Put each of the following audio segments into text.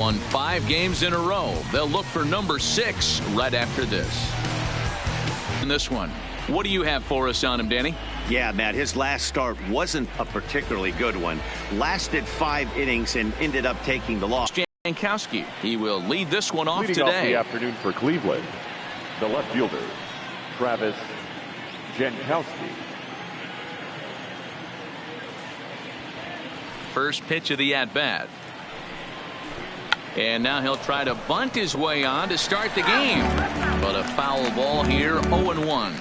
Won 5 games in a row. They'll look for number 6 right after this. In this one, what do you have for us on him, Danny? Yeah, Matt, his last start wasn't a particularly good one. Lasted 5 innings and ended up taking the loss. Jankowski, he will lead this one off Leading today. Off the afternoon for Cleveland, the left fielder, Travis Jankowski. First pitch of the at-bat. And now he'll try to bunt his way on to start the game. But a foul ball here, 0-1.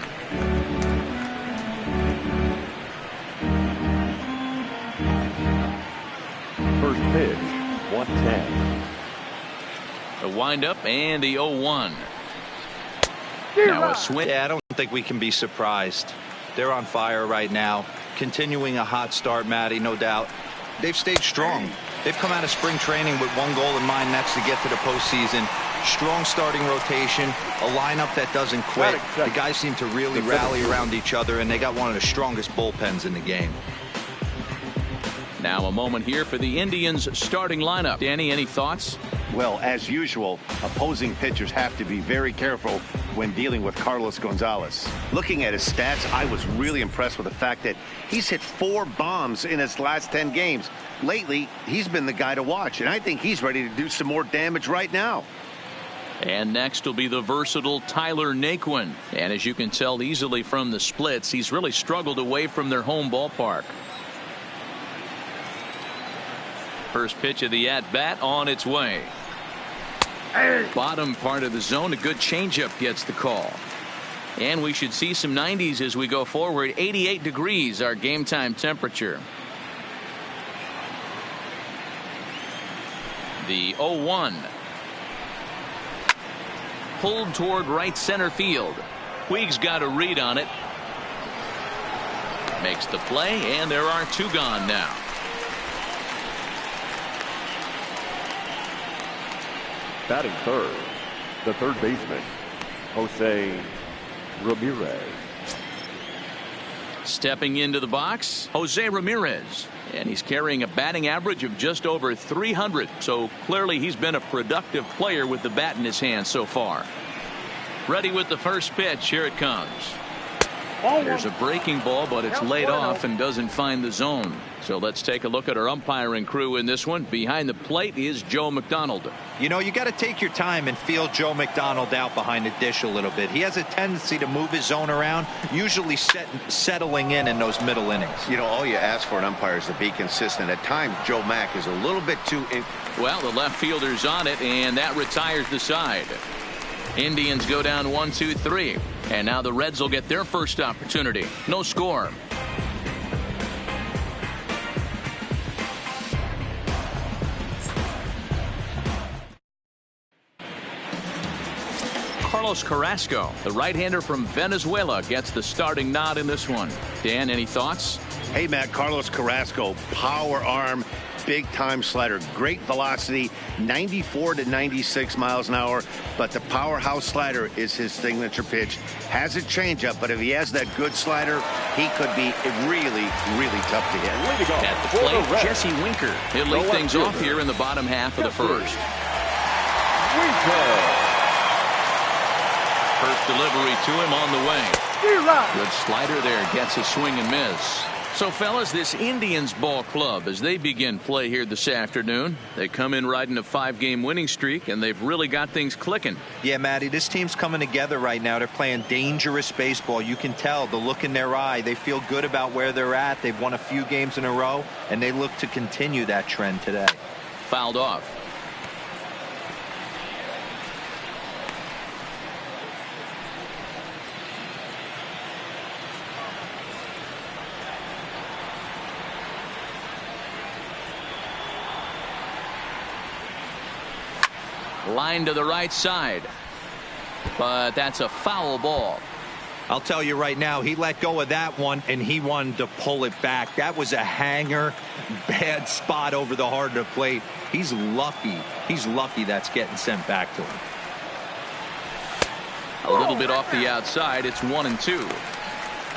First pitch, 110. The windup and the 0-1. Now a swing. Yeah, I don't think we can be surprised. They're on fire right now. Continuing a hot start, Matty, no doubt. They've stayed strong. They've come out of spring training with one goal in mind, that's to get to the postseason. Strong starting rotation, a lineup that doesn't quit. The guys seem to really rally around each other, and they got one of the strongest bullpens in the game. Now a moment here for the Indians starting lineup. Danny, any thoughts? Well, as usual, opposing pitchers have to be very careful when dealing with Carlos Gonzalez. Looking at his stats, I was really impressed with the fact that he's hit 4 bombs in his last 10 games. Lately, he's been the guy to watch, and I think he's ready to do some more damage right now. And next will be the versatile Tyler Naquin. And as you can tell easily from the splits, he's really struggled away from their home ballpark. First pitch of the at-bat on its way. Bottom part of the zone, a good changeup gets the call. And we should see some 90s as we go forward. 88 degrees, our game time temperature. The 0-1. Pulled toward right center field. Puig's got a read on it. Makes the play, and there are 2 gone now. Batting third, the third baseman, Jose Ramirez. Stepping into the box, Jose Ramirez. And he's carrying a batting average of just over 300. So clearly he's been a productive player with the bat in his hand so far. Ready with the first pitch. Here it comes. There's a breaking ball, but it's laid off and doesn't find the zone. So let's take a look at our umpiring crew in this one. Behind the plate is Joe McDonald. You know, you got to take your time and feel Joe McDonald out behind the dish a little bit. He has a tendency to move his zone around, usually settling in those middle innings. You know, all you ask for an umpire is to be consistent. At times, Joe Mack is a little bit too... Well, the left fielder's on it, and that retires the side. Indians go down 1-2-3. And now the Reds will get their first opportunity. No score. Carlos Carrasco, the right-hander from Venezuela, gets the starting nod in this one. Dan, any thoughts? Hey, Matt, Carlos Carrasco, power arm, big-time slider, great velocity, 94 to 96 miles an hour, but the powerhouse slider is his signature pitch. Has a changeup, but if he has that good slider, he could be really, really tough to hit. At the plate, Jesse Winker. He'll lead things off here in the bottom half of the first. First delivery to him on the way. Good slider there, gets a swing and miss. So, fellas, this Indians ball club, as they begin play here this afternoon, they come in riding a 5-game winning streak, and they've really got things clicking. Yeah, Matty, this team's coming together right now. They're playing dangerous baseball. You can tell the look in their eye. They feel good about where they're at. They've won a few games in a row, and they look to continue that trend today. Fouled off. Line to the right side, but that's a foul ball. I'll tell you right now, he let go of that one and he wanted to pull it back. That was a hanger, bad spot over the heart of the plate. He's lucky that's getting sent back to him. A little bit off the outside. It's 1-2.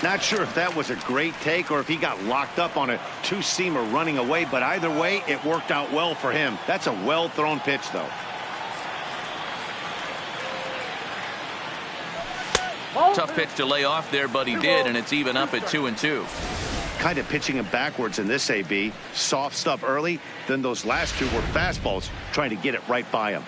Not sure if that was a great take or if he got locked up on a two-seamer running away, but either way, it worked out well for him. That's a well-thrown pitch, though. Tough pitch to lay off there, but he did, and it's even up at 2-2. Kind of pitching him backwards in this AB. Soft stuff early, then those last two were fastballs, trying to get it right by him.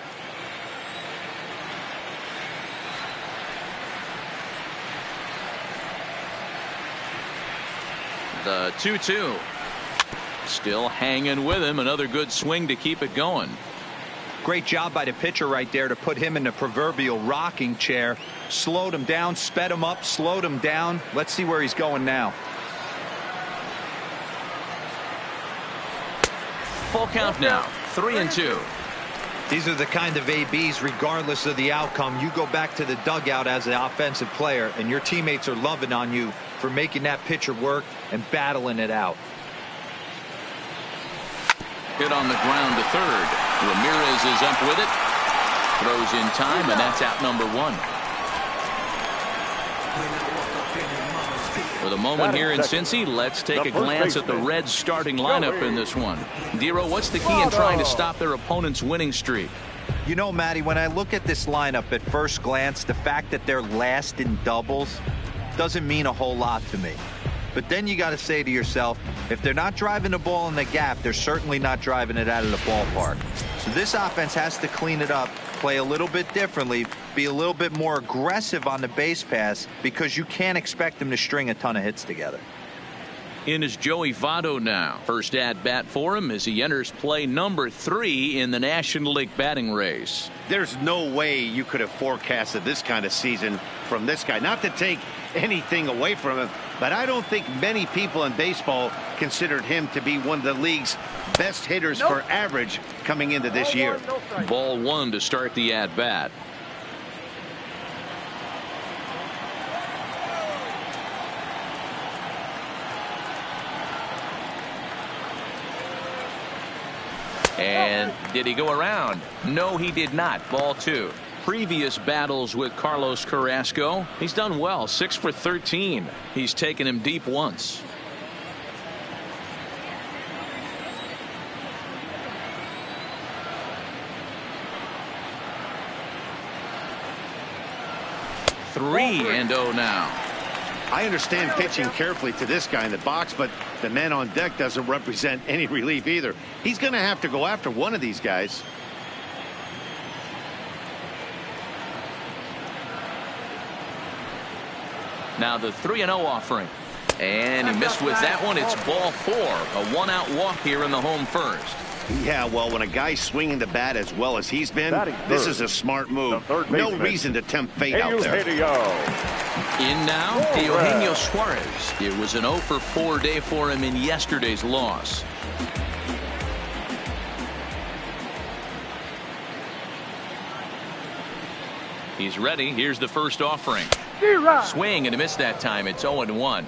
The 2-2. Still hanging with him. Another good swing to keep it going. Great job by the pitcher right there to put him in the proverbial rocking chair. Slowed him down, sped him up, slowed him down. Let's see where he's going now. Full count now. 3-2. These are the kind of ABs, regardless of the outcome, you go back to the dugout as an offensive player, and your teammates are loving on you for making that pitcher work and battling it out. Hit on the ground to third. Ramirez is up with it. Throws in time, and that's out number one. For the moment here in Cincy, let's take a glance at the Reds' starting lineup in this one. Dero, what's the key in trying to stop their opponent's winning streak? You know, Matty, when I look at this lineup at first glance, the fact that they're last in doubles doesn't mean a whole lot to me. But then you got to say to yourself, if they're not driving the ball in the gap, they're certainly not driving it out of the ballpark. So this offense has to clean it up, play a little bit differently, be a little bit more aggressive on the base pass, because you can't expect them to string a ton of hits together. In is Joey Votto now. First at bat for him as he enters play number 3 in the National League batting race. There's no way you could have forecasted this kind of season from this guy. Not to take anything away from him, but I don't think many people in baseball considered him to be one of the league's best hitters for average coming into this year. Ball 1 to start the at bat. And did he go around? No, he did not. Ball 2. Previous battles with Carlos Carrasco, he's done well. 6 for 13. He's taken him deep once. Three and 0 now. I understand pitching carefully to this guy in the box, but the man on deck doesn't represent any relief either. He's going to have to go after one of these guys. Now the 3-0 offering. And he missed with that one. It's ball 4. A 1-out walk here in the home first. Yeah, well, when a guy's swinging the bat as well as he's been, this is a smart move. No reason to tempt fate out there. In now, Eugenio Suarez. It was an 0 for 4 day for him in yesterday's loss. He's ready. Here's the first offering. Swing and a miss that time. It's 0-1.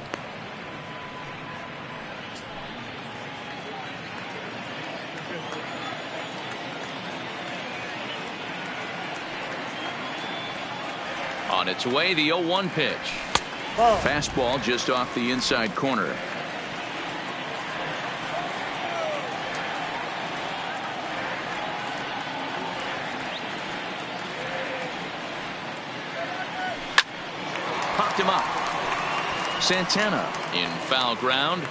On its way, the 0-1 pitch. Fastball just off the inside corner. Popped him up. Santana in foul ground.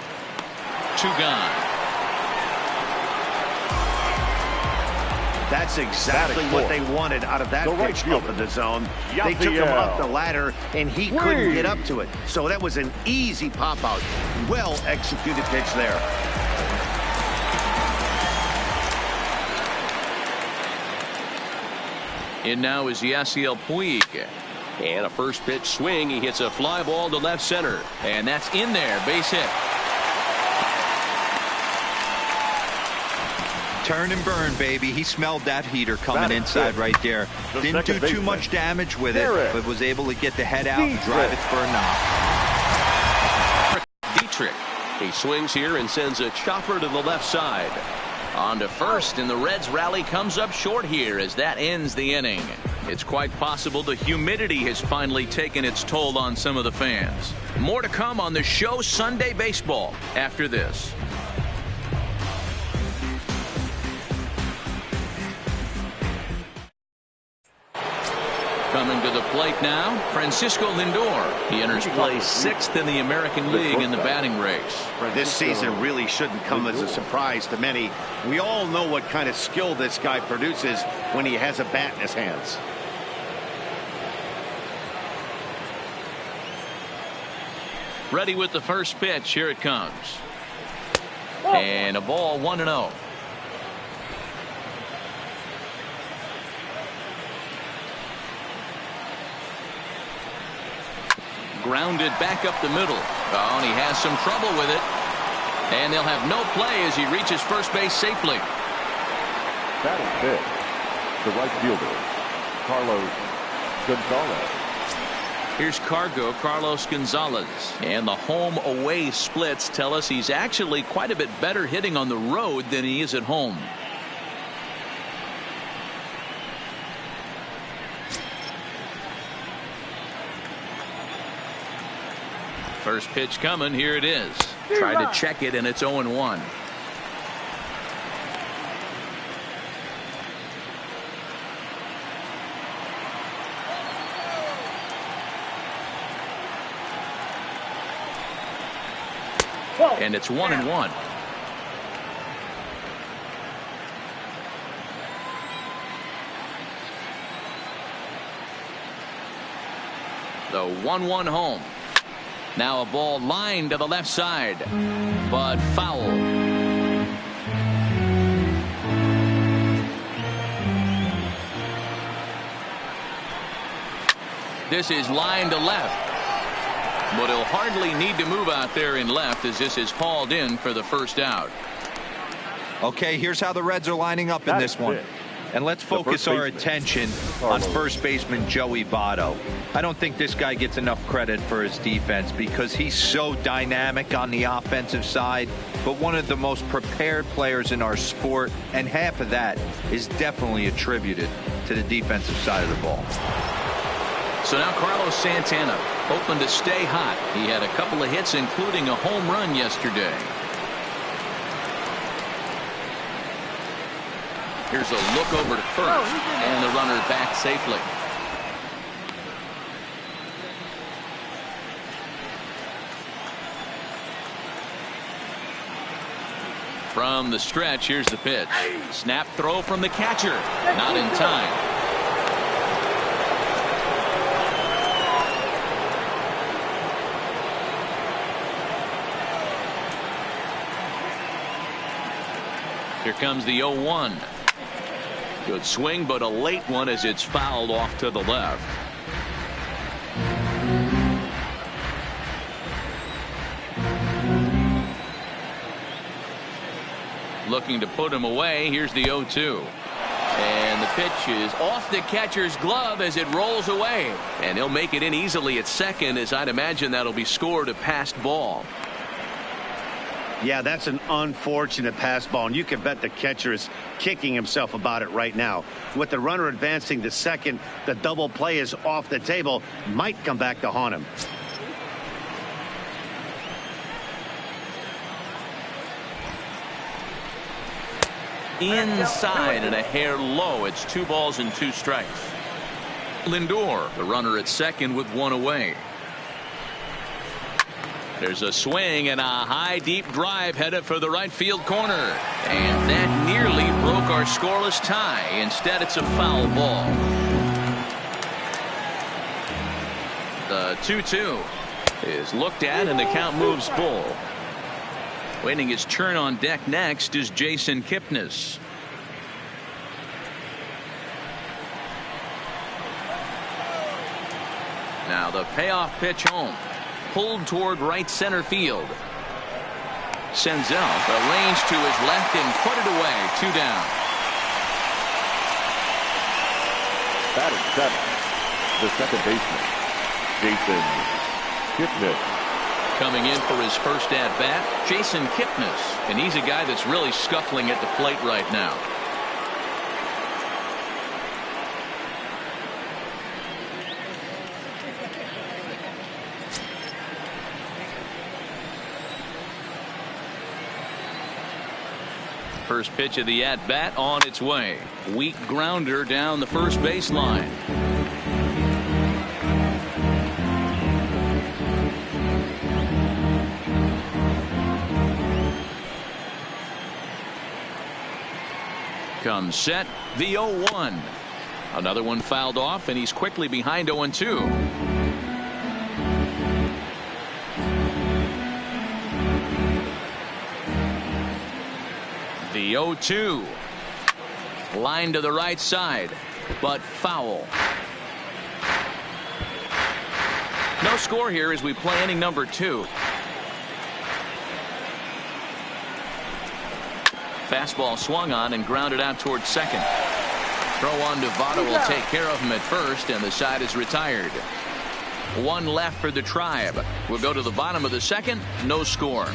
2 gone. That's exactly what they wanted out of that pitch up in the zone. They took him up the ladder, and he couldn't get up to it. So that was an easy pop-out. Well-executed pitch there. In now is Yasiel Puig. And a first pitch swing. He hits a fly ball to left center. And that's in there. Base hit. Turn and burn, baby. He smelled that heater coming inside right there. Didn't do too much damage with it, but was able to get the head out and drive it for a knock. Dietrich. He swings here and sends a chopper to the left side. On to first, and the Reds' rally comes up short here as that ends the inning. It's quite possible the humidity has finally taken its toll on some of the fans. More to come on the show Sunday Baseball after this. Coming to the plate now, Francisco Lindor. He enters play 6th in the American League in the batting race. This season really shouldn't come as a surprise to many. We all know what kind of skill this guy produces when he has a bat in his hands. Ready with the first pitch. Here it comes. And a ball, 1-0. Grounded back up the middle. Oh, and he has some trouble with it. And they'll have no play as he reaches first base safely. Batting fifth, the right fielder, Carlos Gonzalez. Here's Carlos Gonzalez. And the home-away splits tell us he's actually quite a bit better hitting on the road than he is at home. First pitch coming. Here it is. Tried to check it, and it's 0-1. And it's 1-1. The 1-1 home. Now a ball lined to the left side, but foul. This is lined to left. But he'll hardly need to move out there in left as this is hauled in for the first out. Okay, here's how the Reds are lining up in this one. And let's focus our attention on first baseman Joey Votto. I don't think this guy gets enough credit for his defense because he's so dynamic on the offensive side, but one of the most prepared players in our sport, and half of that is definitely attributed to the defensive side of the ball. So now Carlos Santana, hoping to stay hot. He had a couple of hits, including a home run yesterday. Here's a look over to first, and the runner back safely. From the stretch, here's the pitch. Snap throw from the catcher. Not in time. Here comes the 0-1. Good swing, but a late one as it's fouled off to the left. Looking to put him away. Here's the 0-2. And the pitch is off the catcher's glove as it rolls away. And he'll make it in easily at second, as I'd imagine that'll be scored a passed ball. Yeah, that's an unfortunate pass ball, and you can bet the catcher is kicking himself about it right now. With the runner advancing to second, the double play is off the table. Might come back to haunt him. Inside and a hair low. It's 2 balls and 2 strikes. Lindor, the runner at second with 1 away. There's a swing and a high deep drive headed for the right field corner, and that nearly broke our scoreless tie. Instead, it's a foul ball. The 2-2 is looked at, and the count moves full. Waiting his turn on deck next is Jason Kipnis. Now the payoff pitch home. Pulled toward right center field. Senzel arranged to his left and put it away. 2 down. Batting seventh, the second baseman, Jason Kipnis. Coming in for his first at-bat, Jason Kipnis, and he's a guy that's really scuffling at the plate right now. First pitch of the at-bat on its way. Weak grounder down the first baseline. Comes set, the 0-1. Another one fouled off, and he's quickly behind 0-2. The 0-2. Line to the right side, but foul. No score here as we play inning number 2. Fastball swung on and grounded out towards second. Throw on to Votto will take care of him at first, and the side is retired. One left for the Tribe. We'll go to the bottom of the second. No score.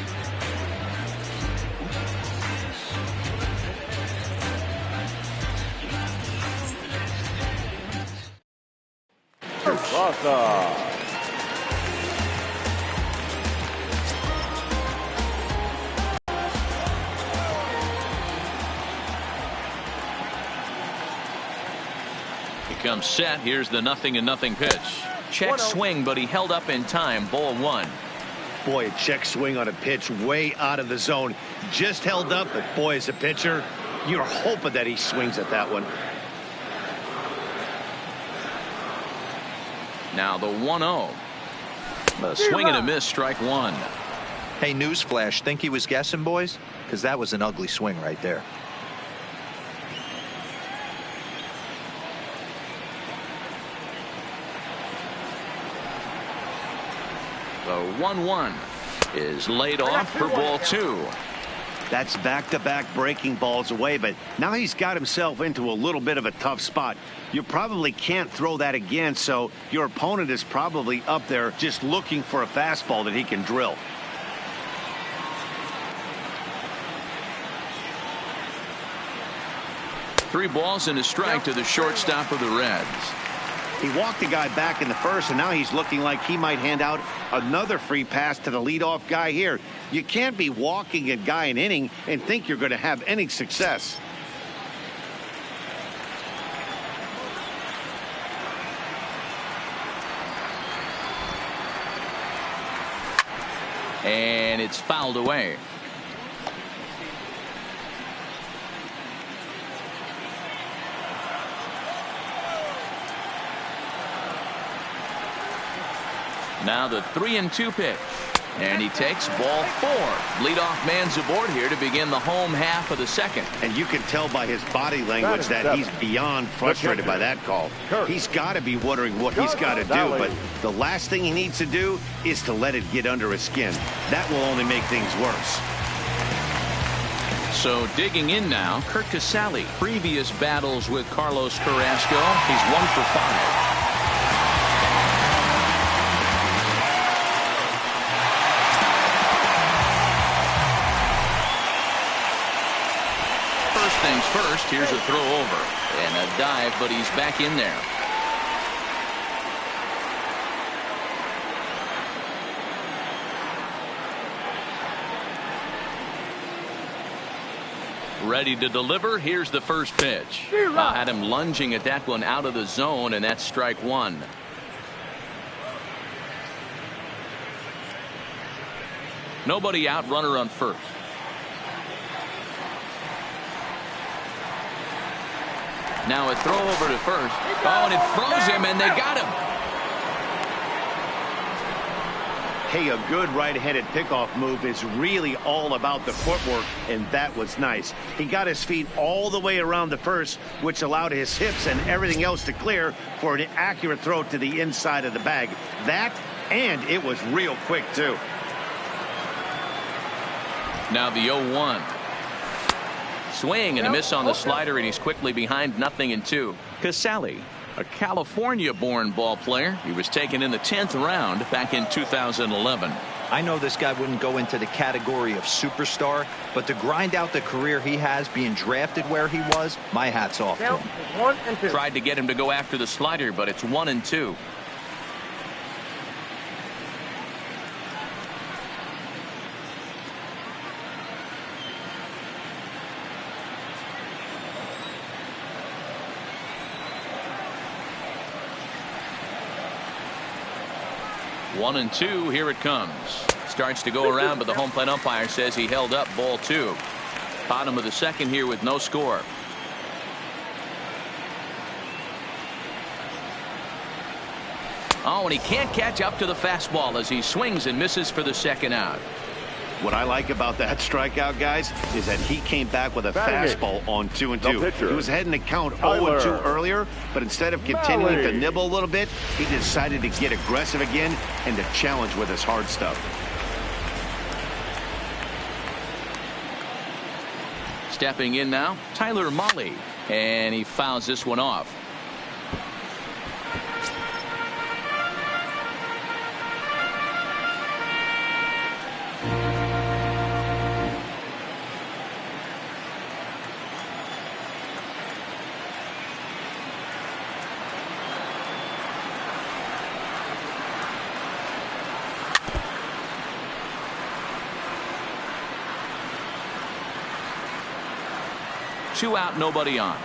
He comes set. Here's the 0-0 pitch. Check swing, but he held up in time. Ball 1. Boy, a check swing on a pitch way out of the zone. Just held up, but boy, as a pitcher, you're hoping that he swings at that one. Now the 1-0. A swing and a miss, strike 1. Hey, newsflash, think he was guessing, boys? Because that was an ugly swing right there. The 1-1 is laid off for ball 2. That's back-to-back breaking balls away, but now he's got himself into a little bit of a tough spot. You probably can't throw that again, so your opponent is probably up there just looking for a fastball that he can drill. Three balls and a strike to the shortstop of the Reds. He walked the guy back in the first, and now he's looking like he might hand out another free pass to the leadoff guy here. You can't be walking a guy an inning and think you're going to have any success. And it's fouled away. Now the 3-2 pitch. And he takes ball 4. Leadoff man's aboard here to begin the home half of the second. And you can tell by his body language that he's beyond frustrated by that call. He's got to be wondering what he's got to do, but the last thing he needs to do is to let it get under his skin. That will only make things worse. So digging in now, Curt Casali. Previous battles with Carlos Carrasco, he's 1 for 5. Things first, here's a throw over and a dive, but he's back in there. Ready to deliver. Here's the first pitch. Had him lunging at that one out of the zone, and that's strike 1. Nobody out, runner on first. Now a throw over to first. Oh, and it froze him, and they got him. Hey, a good right-handed pickoff move is really all about the footwork, and that was nice. He got his feet all the way around the first, which allowed his hips and everything else to clear for an accurate throw to the inside of the bag. That, and it was real quick, too. Now the 0-1. Swing and a miss on the slider, and he's quickly behind 0-2. Casali, a California-born ball player. He was taken in the 10th round back in 2011. I know this guy wouldn't go into the category of superstar, but to grind out the career he has being drafted where he was, my hat's off to him. 1 and 2. Tried to get him to go after the slider, but it's 1 and 2. One and 2, here it comes. Starts to go around, but the home plate umpire says he held up, ball 2. Bottom of the second here with no score. Oh, and he can't catch up to the fastball as he swings and misses for the second out. What I like about that strikeout, guys, is that he came back with a fastball on 2 and 2. He was heading to count 0 and 2 earlier, but instead of continuing to nibble a little bit, he decided to get aggressive again and to challenge with his hard stuff. Stepping in now, Tyler Mahle, and he fouls this one off. Two out, nobody on.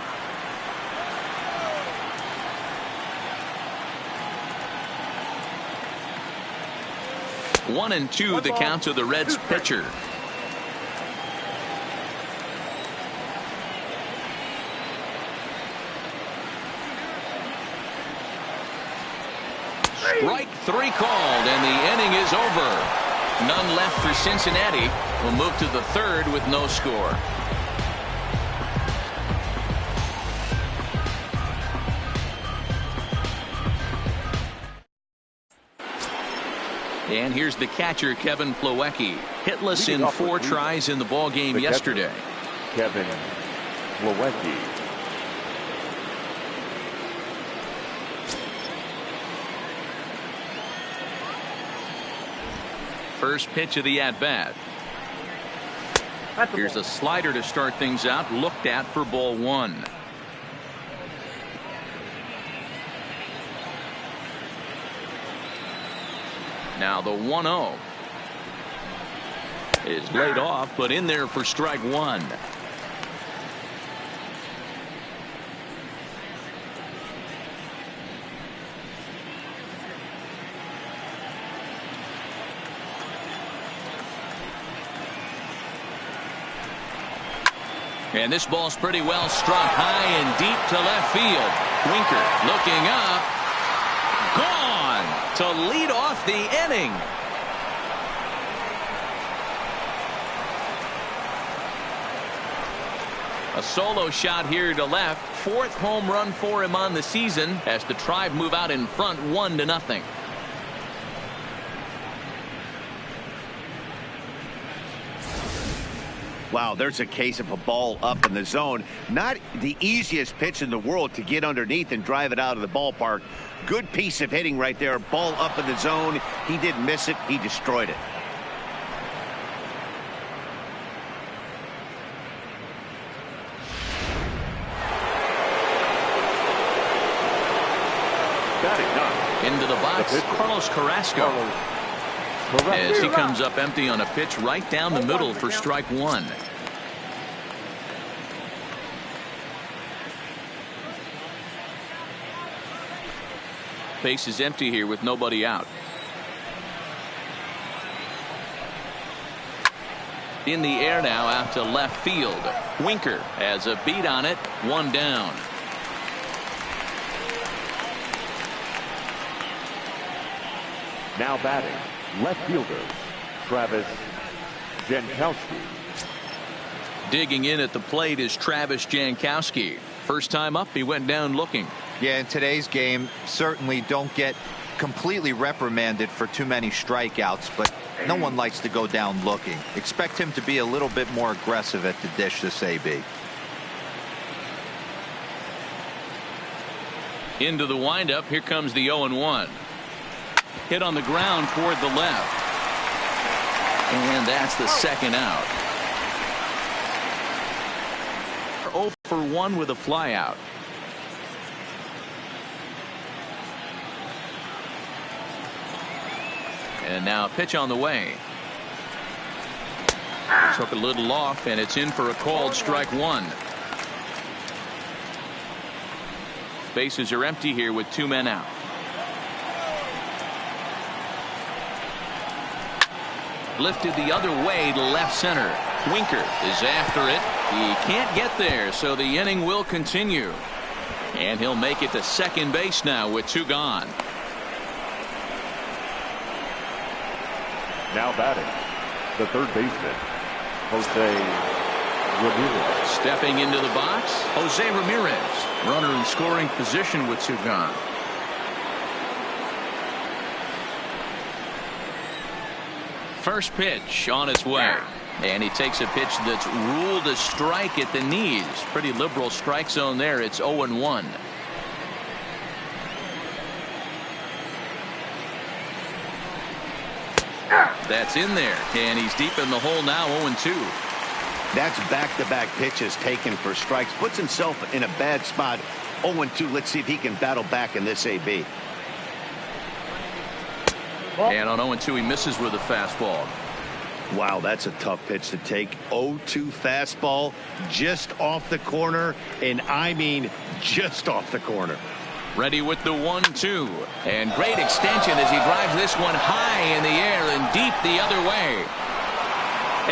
One and 2, the count to the Reds pitcher. Strike 3 called, and the inning is over. None left for Cincinnati. We'll move to the third with no score. And here's the catcher, Kevin Plawecki. Hitless in 4 tries in the ball game yesterday. Kevin Plawecki. First pitch of the at-bat. Here's a slider to start things out, looked at for ball 1. Now the 1-0 is laid off, but in there for strike 1. And this ball's pretty well struck high and deep to left field. Winker looking up. Gone to lead off the inning. A solo shot here to left. 4th home run for him on the season as the Tribe move out in front 1-0. Wow, there's a case of a ball up in the zone. Not the easiest pitch in the world to get underneath and drive it out of the ballpark. Good piece of hitting right there. Ball up in the zone. He didn't miss it. He destroyed it. Into the box, Carlos Carrasco. As he comes up empty on a pitch right down the middle for strike 1. Base is empty here with nobody out. In the air now out to left field. Winker has a beat on it. 1 down. Now batting, left fielder Travis Jankowski. Digging in at the plate is Travis Jankowski. First time up, he went down looking. Yeah, in today's game, certainly don't get completely reprimanded for too many strikeouts, but no one likes to go down looking. Expect him to be a little bit more aggressive at the dish this AB. Into the windup, here comes the 0-1. Hit on the ground toward the left. And that's the second out. 0 for 1 with a flyout. And now a pitch on the way. Took a little off, and it's in for a called strike one. Bases are empty here with 2 men out. Lifted the other way to left center. Winker is after it. He can't get there, so the inning will continue. And he'll make it to second base now with 2 gone. Now batting, the third baseman, Jose Ramirez. Stepping into the box, Jose Ramirez. Runner in scoring position with 2 gone. First pitch on its way. And he takes a pitch that's ruled a strike at the knees. Pretty liberal strike zone there. It's 0-1. That's in there. And he's deep in the hole now, 0-2. That's back-to-back pitches taken for strikes. Puts himself in a bad spot. 0-2. Let's see if he can battle back in this AB. And on 0-2, he misses with a fastball. Wow, that's a tough pitch to take. 0-2 fastball just off the corner, and I mean just off the corner. Ready with the 1-2. And great extension as he drives this one high in the air and deep the other way.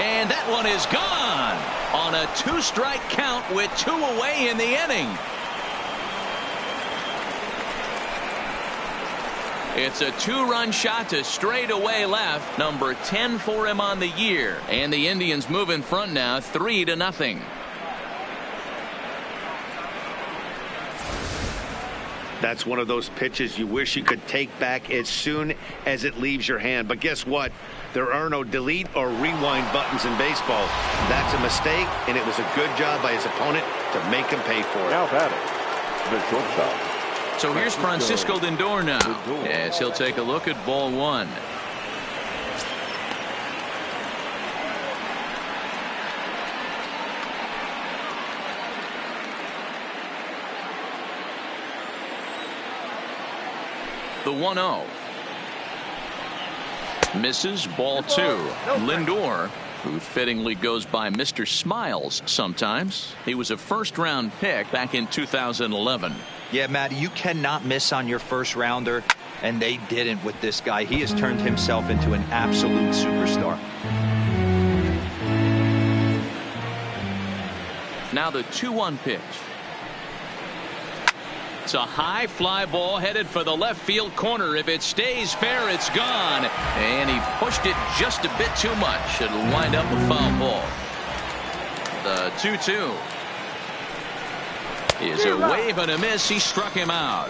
And that one is gone on a 2-strike count with 2 away in the inning. It's a 2-run shot to straightaway left. Number 10 for him on the year. And the Indians move in front now 3-0. That's one of those pitches you wish you could take back as soon as it leaves your hand. But guess what? There are no delete or rewind buttons in baseball. That's a mistake, and it was a good job by his opponent to make him pay for it. Now batting, the shortstop. So here's Francisco Lindor now, as he'll take a look at ball 1. The 1-0. Misses, ball 2. Lindor, who fittingly goes by Mr. Smiles sometimes. He was a first-round pick back in 2011. Yeah, Matty, you cannot miss on your first rounder, and they didn't with this guy. He has turned himself into an absolute superstar. Now the 2-1 pitch. It's a high fly ball headed for the left field corner. If it stays fair, it's gone. And he pushed it just a bit too much. It'll wind up a foul ball. The 2-2. Is a wave and a miss. He struck him out.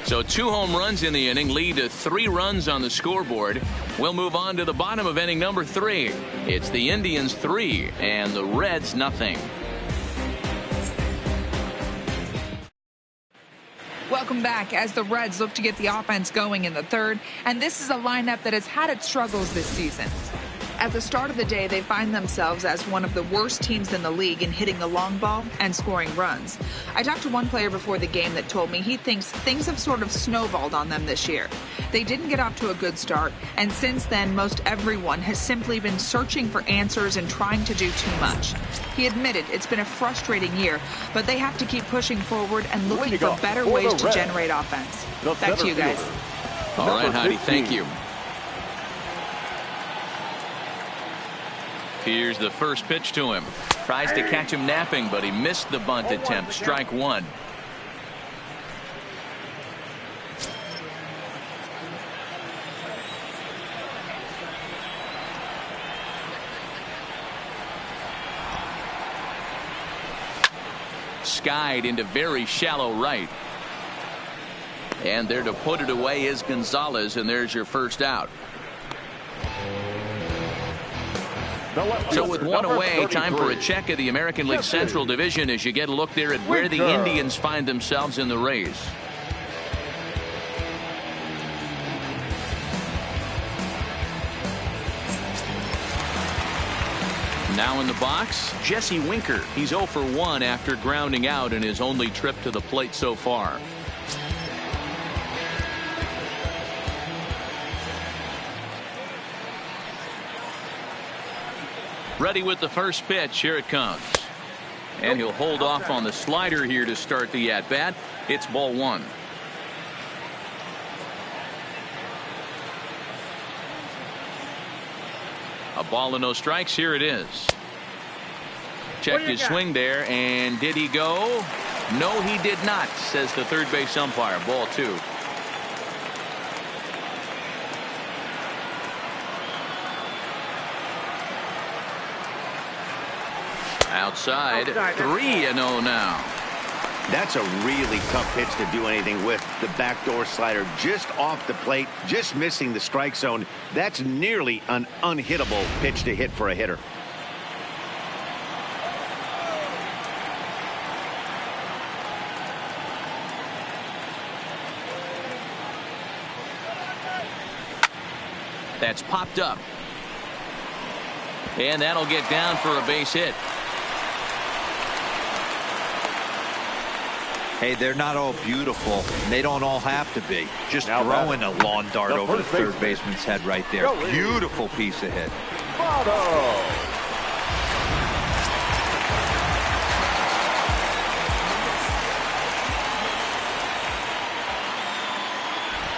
So 2 home runs in the inning lead to 3 runs on the scoreboard. We'll move on to the bottom of inning number 3. It's the Indians 3 and the Reds nothing. Welcome back as the Reds look to get the offense going in the third. And this is a lineup that has had its struggles this season. At the start of the day, they find themselves as one of the worst teams in the league in hitting the long ball and scoring runs. I talked to one player before the game that told me he thinks things have sort of snowballed on them this year. They didn't get off to a good start, and since then, most everyone has simply been searching for answers and trying to do too much. He admitted it's been a frustrating year, but they have to keep pushing forward and looking for better ways to generate offense. Back to you guys. All right, Heidi, thank you. Here's the first pitch to him. Tries to catch him napping, but he missed the bunt attempt. Strike 1. Skied into very shallow right. And there to put it away is Gonzalez, and there's your first out. So with 1 away, time for a check of the American League Central Division as you get a look there at where the Indians find themselves in the race. Now in the box, Jesse Winker. He's 0 for 1 after grounding out in his only trip to the plate so far. Ready with the first pitch. Here it comes. And he'll hold off on the slider here to start the at-bat. It's ball 1. A ball and no strikes. Here it is. Checked his swing there, and did he go? No, he did not, says the third base umpire. Ball 2. Outside, 3-0 now. That's a really tough pitch to do anything with. The backdoor slider just off the plate, just missing the strike zone. That's nearly an unhittable pitch to hit for a hitter. That's popped up. And that'll get down for a base hit. Hey, they're not all beautiful. They don't all have to be. Just throwing a lawn dart over the third baseman's head right there. Beautiful piece of hit.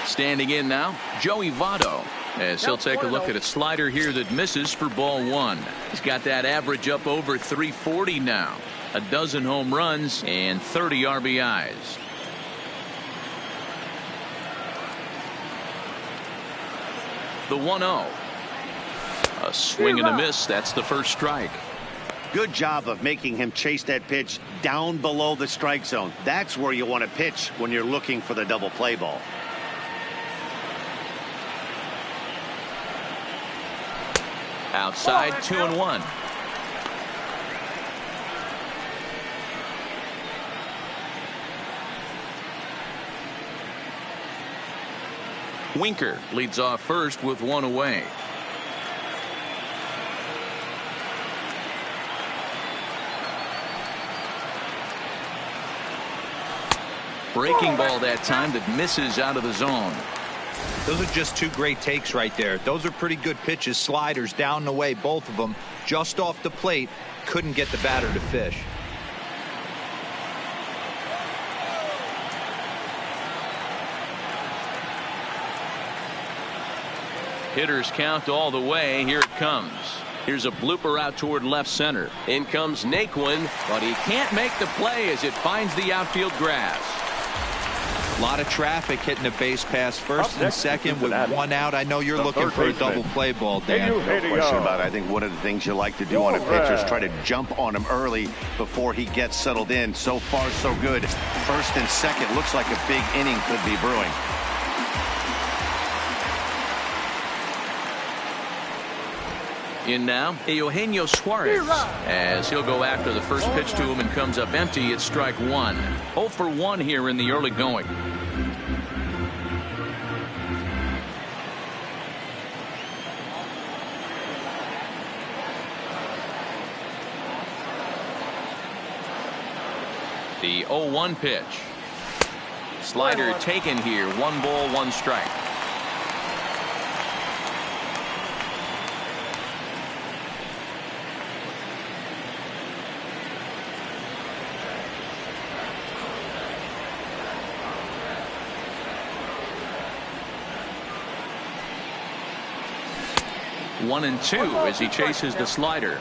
Standing in now, Joey Votto, as he'll take a look at a slider here that misses for ball 1. He's got that average up over 340 now. A dozen home runs and 30 RBIs. The 1-0. A swing and a miss. That's the first strike. Good job of making him chase that pitch down below the strike zone. That's where you want to pitch when you're looking for the double play ball. Outside, 2-1. Winker leads off first with 1 away. Breaking ball that time that misses out of the zone. Those are just 2 great takes right there. Those are pretty good pitches. Sliders down the way, both of them. Just off the plate. Couldn't get the batter to fish. Hitters count all the way. Here it comes. Here's a blooper out toward left center. In comes Naquin, but he can't make the play as it finds the outfield grass. A lot of traffic hitting the base pass first and second with 1 out. I know you're looking for a double play ball, Dan. No question about it. I think one of the things you like to do on a pitcher is try to jump on him early before he gets settled in. So far, so good. First and second. Looks like a big inning could be brewing. In now, Eugenio Suarez, as he'll go after the first pitch to him and comes up empty. It's strike 1. 0 for 1 here in the early going. The 0-1 pitch. Slider taken here. 1 ball, 1 strike. One and 2 as he chases the slider.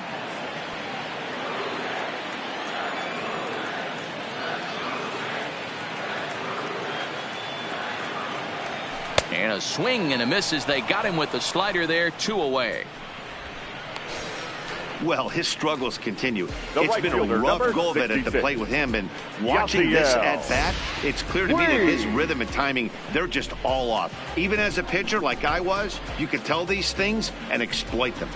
And a swing and a miss as they got him with the slider there. 2 away. Well, his struggles continue. It's been a rough go of it at the plate with him, and watching this at bat, it's clear to me that his rhythm and timing, they're just all off. Even as a pitcher like I was, you can tell these things and exploit them.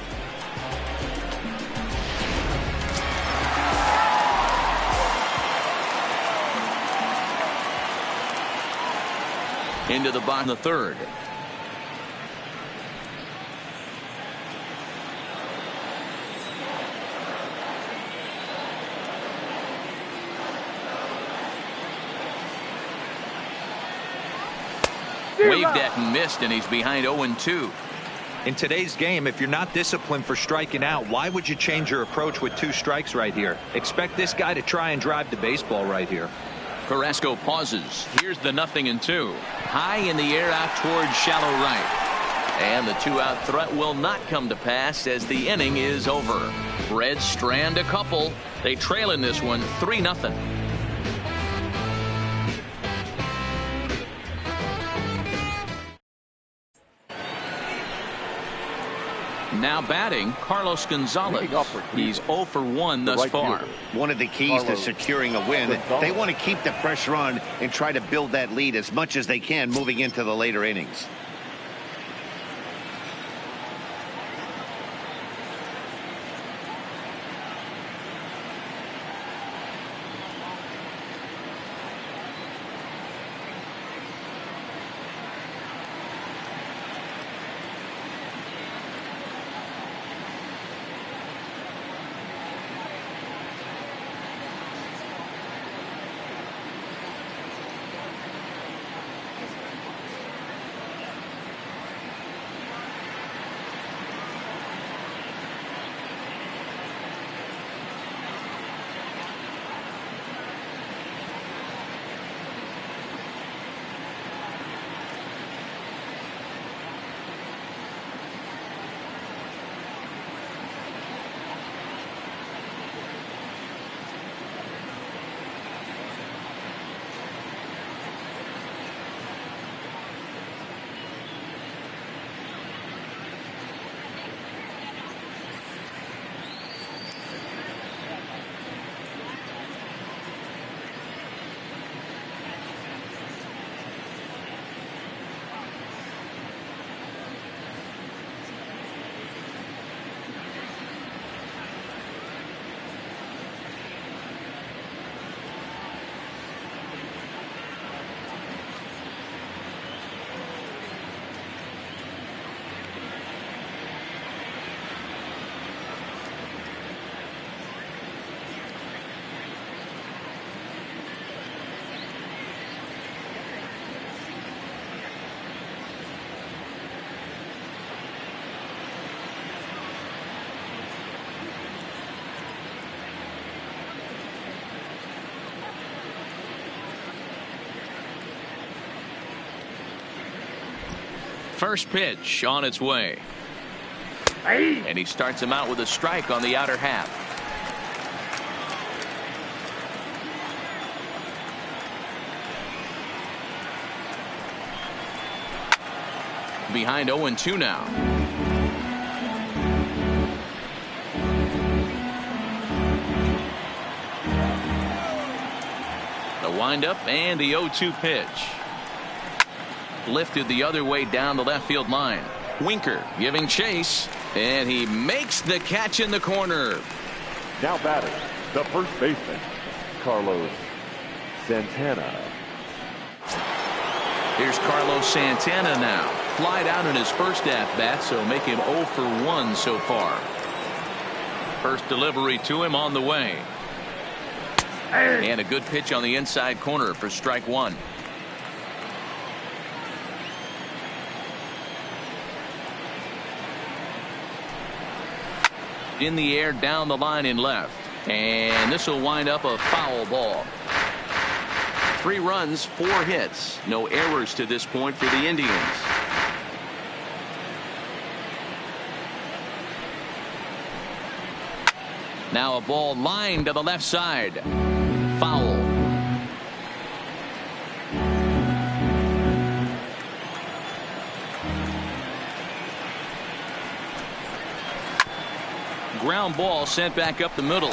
Into the bottom of the third. Waved at and missed, and he's behind 0-2. In today's game, if you're not disciplined for striking out, why would you change your approach with 2 strikes right here? Expect this guy to try and drive the baseball right here. Carrasco pauses. Here's the 0-2. High in the air out towards shallow right. And the 2-out threat will not come to pass as the inning is over. Reds strand a couple. They trail in this one 3-0. Now batting, Carlos Gonzalez. He's 0 for 1 thus far. One of the keys to securing a win, they want to keep the pressure on and try to build that lead as much as they can moving into the later innings. First pitch on its way. And he starts him out with a strike on the outer half. Behind 0-2 now. The windup and the 0-2 pitch. Lifted the other way down the left field line. Winker giving chase, and he makes the catch in the corner. Now batting, the first baseman, Carlos Santana. Here's Carlos Santana now. Flied out in his first at-bat, so make him 0 for 1 so far. First delivery to him on the way. And a good pitch on the inside corner for strike 1. In the air down the line in left, and this will wind up a foul ball. 3 runs, 4 hits, no errors to this point for the Indians. Now a ball lined to the left side. Foul. Ground ball sent back up the middle.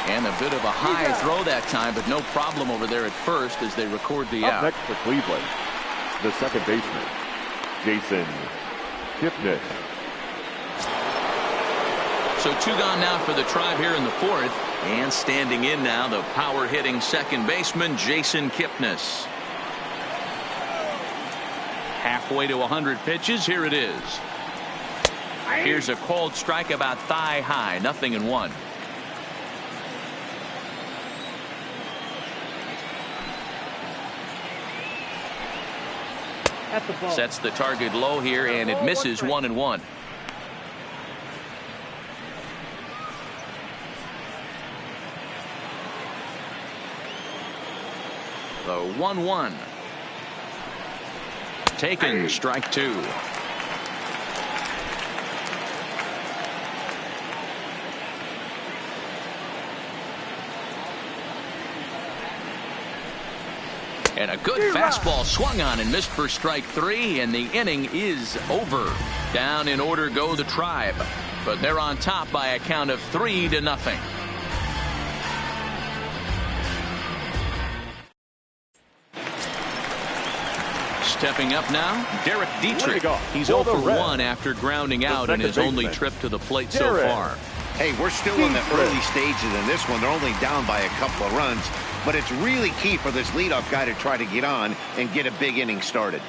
And a bit of a high throw that time, but no problem over there at first as they record the out. Up next for Cleveland, the second baseman, Jason Kipnis. So 2 gone now for the Tribe here in the 4th. And standing in now, the power-hitting second baseman, Jason Kipnis. Halfway to 100 pitches. Here it is. Here's a called strike about thigh high. 0-1. Sets the target low here, and it misses 1-1. The 1-1. Taken, strike 2. And a good fastball swung on and missed for strike 3, and the inning is over. Down in order go the Tribe, but they're on top by a count of 3-0. Stepping up now, Derek Dietrich. He's 0 for 1 after grounding out in his only trip to the plate so far. Hey, we're still in the early stages in this one. They're only down by a couple of runs, but it's really key for this leadoff guy to try to get on and get a big inning started.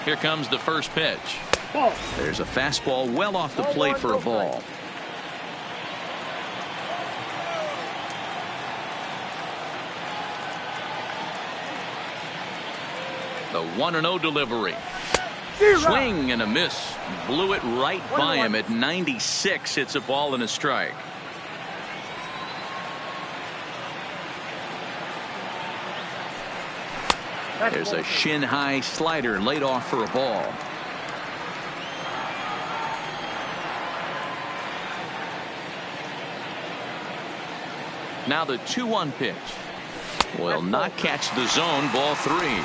Here comes the first pitch. There's a fastball well off the plate for a ball. The 1-0 delivery. Swing and a miss. Blew it right by him at 96. It's a ball and a strike. There's a shin-high slider laid off for a ball. Now the 2-1 pitch. Will not catch the zone. Ball 3.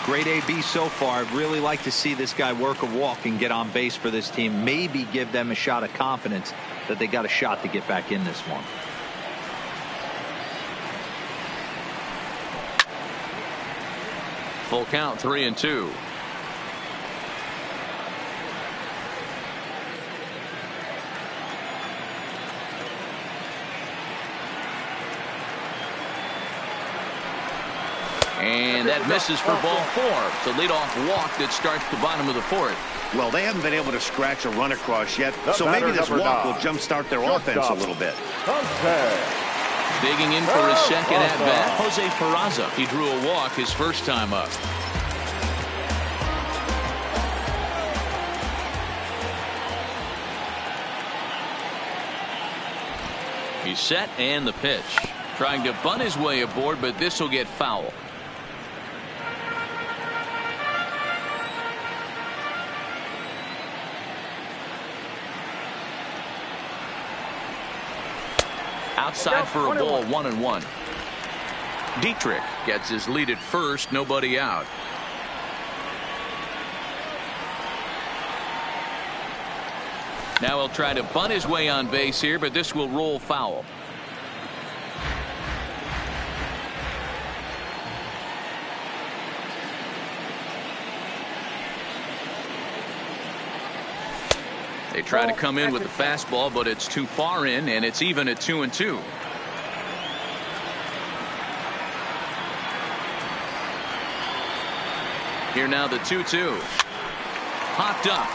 Great AB so far. I'd really like to see this guy work a walk and get on base for this team. Maybe give them a shot of confidence that they got a shot to get back in this one. Full count, 3-2. And that misses for ball 4. It's a leadoff walk that starts the bottom of the 4th. Well, they haven't been able to scratch a run across yet, so maybe this walk will jumpstart their offense a little bit. Digging in for his second at-bat, Jose Peraza. He drew a walk his first time up. He's set and the pitch. Trying to bunt his way aboard, but this will get foul. Outside for a ball, 1-1. Dietrich gets his lead at first, nobody out. Now he'll try to bunt his way on base here, but this will roll foul. They try to come in with the fastball, but it's too far in, and it's even at 2-2. Here now the 2-2. Popped up.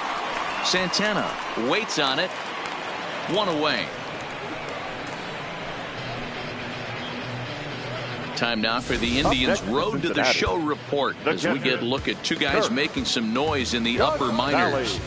Santana waits on it. 1 away. Time now for the Indians' Road to the Show report as we get a look at 2 guys making some noise in the upper minors.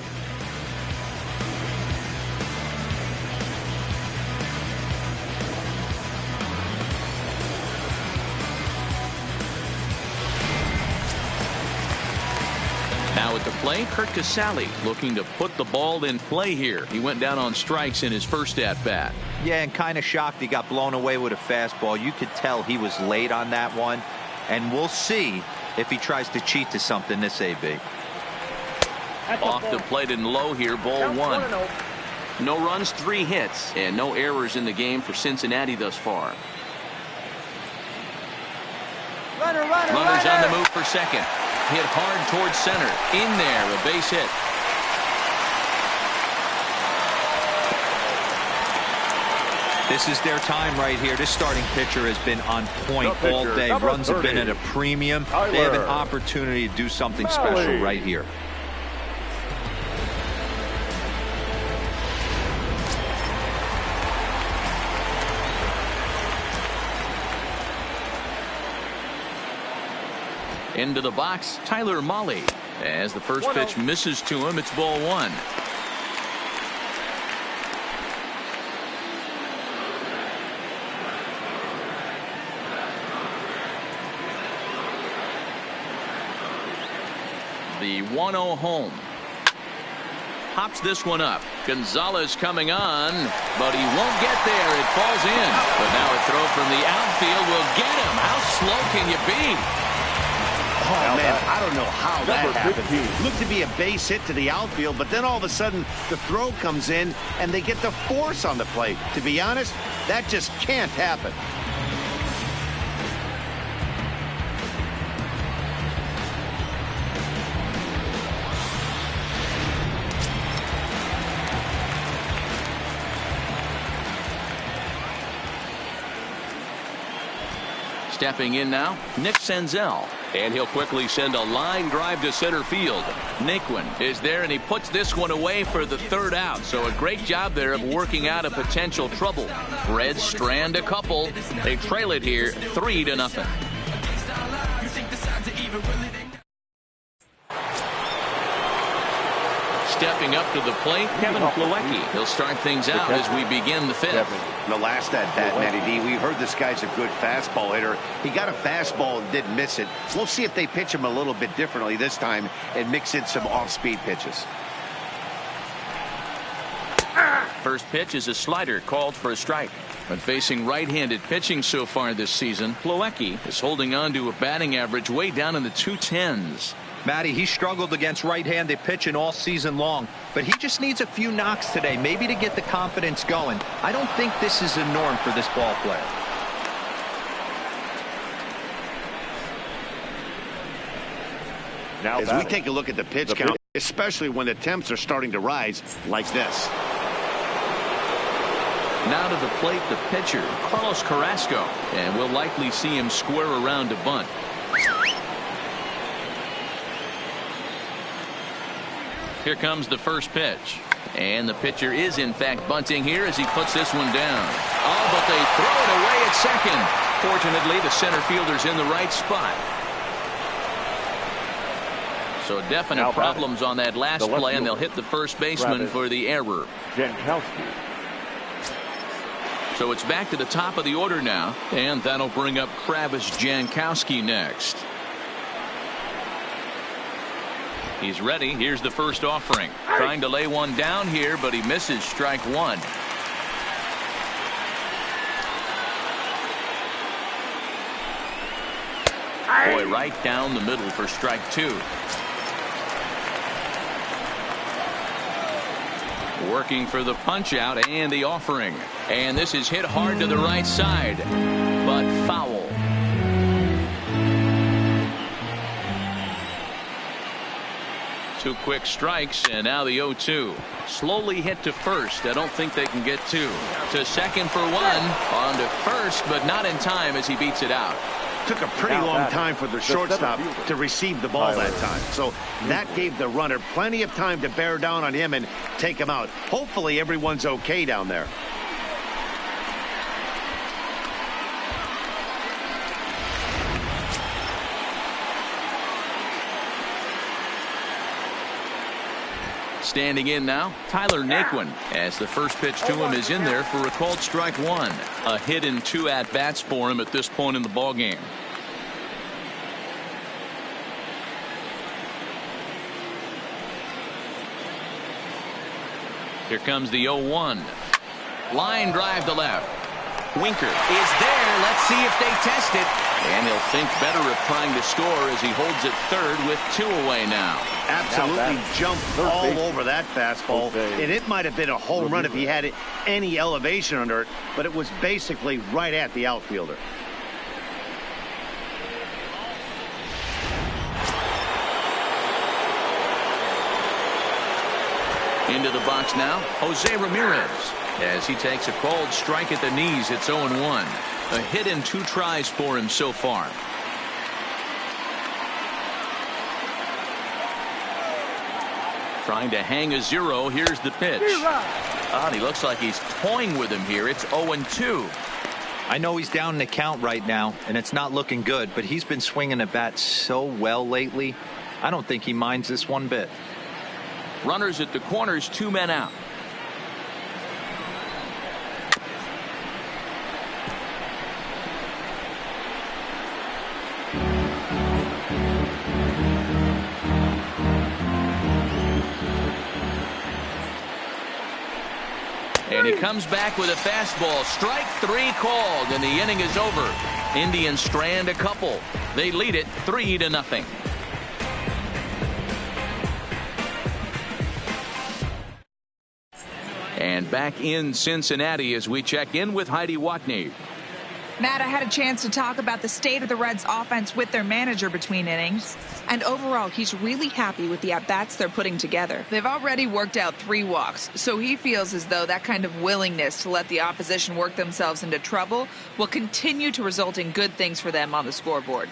Now at the plate, Kurt Casale looking to put the ball in play here. He went down on strikes in his first at-bat. Yeah, and kind of shocked he got blown away with a fastball. You could tell he was late on that one, and we'll see if he tries to cheat to something this AB. Off the plate and low here, ball 1. No runs, 3 hits, and no errors in the game for Cincinnati thus far. Runners on the move for second. Hit hard towards center. In there, a base hit. This is their time right here. This starting pitcher has been on point all day. Runs have been at a premium. They have an opportunity to do something special right here. Into the box, Tyler Mahle. As the first pitch misses to him, it's ball one. The 1-0 home. Pops this one up. Gonzalez coming on, but he won't get there. It falls in. But now a throw from the outfield will get him. How slow can you be? Oh, man, I don't know how that happened. Looked to be a base hit to the outfield, but then all of a sudden the throw comes in and they get the force on the plate. To be honest, that just can't happen. Stepping in now, Nick Senzel. And he'll quickly send a line drive to center field. Naquin is there, and he puts this one away for the third out. So a great job there of working out a potential trouble. Reds strand a couple. They trail it here 3-0. Stepping up to the plate, Kevin Plawecki. He'll start things out as we begin the fifth. The last at bat, Matty D, we heard this guy's a good fastball hitter. He got a fastball and didn't miss it. We'll see if they pitch him a little bit differently this time and mix in some off-speed pitches. First pitch is a slider called for a strike. But facing right-handed pitching so far this season, Plawecki is holding on to a batting average way down in the 210s. Matty, he struggled against right-handed pitching all season long, but he just needs a few knocks today, maybe to get the confidence going. I don't think this is a norm for this ball player. Now, as we take a look at the pitch count, especially when the temps are starting to rise like this. Now to the plate, the pitcher, Carlos Carrasco, and we'll likely see him square around to bunt. Here comes the first pitch. And the pitcher is, in fact, bunting here as he puts this one down. Oh, but they throw it away at second. Fortunately, the center fielder's in the right spot. So definite problems on that last play, and they'll hit the first baseman for the error. So it's back to the top of the order now, and that'll bring up Travis Jankowski next. He's ready. Here's the first offering. Trying to lay one down here, but he misses strike one. Boy, right down the middle for strike two. Working for the punch out and the offering. And this is hit hard to the right side, but foul. Two quick strikes, and now the 0-2. Slowly hit to first. I don't think they can get two. To second for one. On to first, but not in time as he beats it out. Took a pretty long time for the shortstop to receive the ball that time. So that gave the runner plenty of time to bear down on him and take him out. Hopefully everyone's okay down there. Standing in now, Tyler Naquin, as the first pitch to him is in there for a called strike one. A hit in 2 at-bats for him at this point in the ballgame. Here comes the 0-1. Line drive to left. Winker is there. Let's see if they test it. And he'll think better of trying to score as he holds it third with 2 away now. Absolutely jumped all over that fastball. And it might have been a home run if he had any elevation under it, but it was basically right at the outfielder. Into the box now, Jose Ramirez, as he takes a called strike at the knees. It's 0-1. A hit in 2 tries for him so far. Trying to hang a 0. Here's the pitch. And he looks like he's toying with him here. It's 0-2. I know he's down in the count right now, and it's not looking good, but he's been swinging the bat so well lately. I don't think he minds this one bit. Runners at the corners, 2 men out. And he comes back with a fastball. Strike 3 called, and the inning is over. Indians strand a couple. They lead it 3-0. And back in Cincinnati as we check in with Heidi Watney. Matt, I had a chance to talk about the state of the Reds offense with their manager between innings. And overall, he's really happy with the at-bats they're putting together. They've already worked out 3 walks, so he feels as though that kind of willingness to let the opposition work themselves into trouble will continue to result in good things for them on the scoreboard.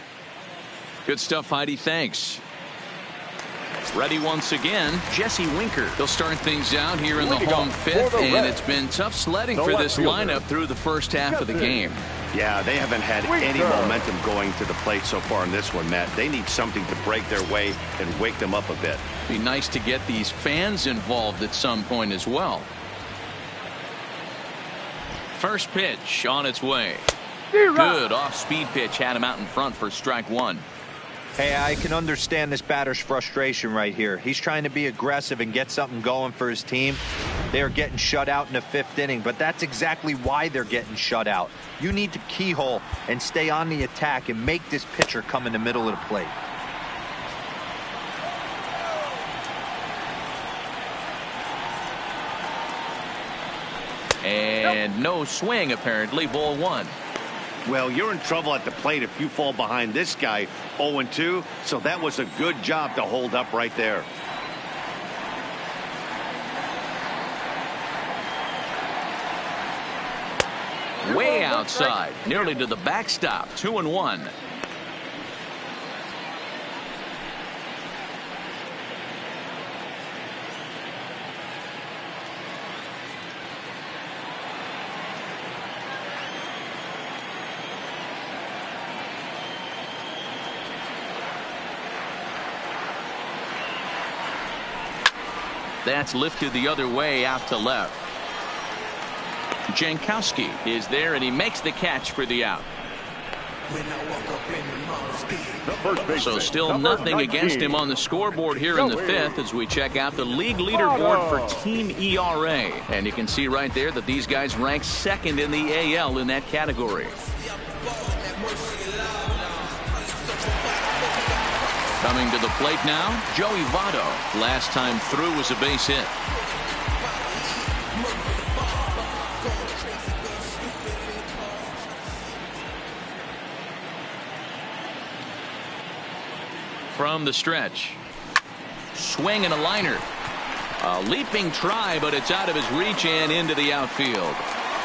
Good stuff, Heidi. Thanks. Ready once again, Jesse Winker. They'll start things out here in the home 5th, and it's been tough sledding for this lineup through the first half of the game. Yeah, they haven't had any momentum going to the plate so far in this one, Matt. They need something to break their way and wake them up a bit. Be nice to get these fans involved at some point as well. First pitch on its way. Good off-speed pitch, had him out in front for strike 1. Hey, I can understand this batter's frustration right here. He's trying to be aggressive and get something going for his team. They are getting shut out in the 5th inning, but that's exactly why they're getting shut out. You need to keyhole and stay on the attack and make this pitcher come in the middle of the plate. And no swing, apparently. Ball 1. Well, you're in trouble at the plate if you fall behind this guy 0-2, so that was a good job to hold up right there. Way outside, nearly to the backstop. 2-1. That's lifted the other way out to left. Jankowski is there, and he makes the catch for the out. So still nothing against him on the scoreboard here in the 5th as we check out the league leaderboard for team ERA. And you can see right there that these guys rank 2nd in the AL in that category. Coming to the plate now, Joey Votto. Last time through was a base hit. From the stretch. Swing and a liner. A leaping try, but it's out of his reach and into the outfield.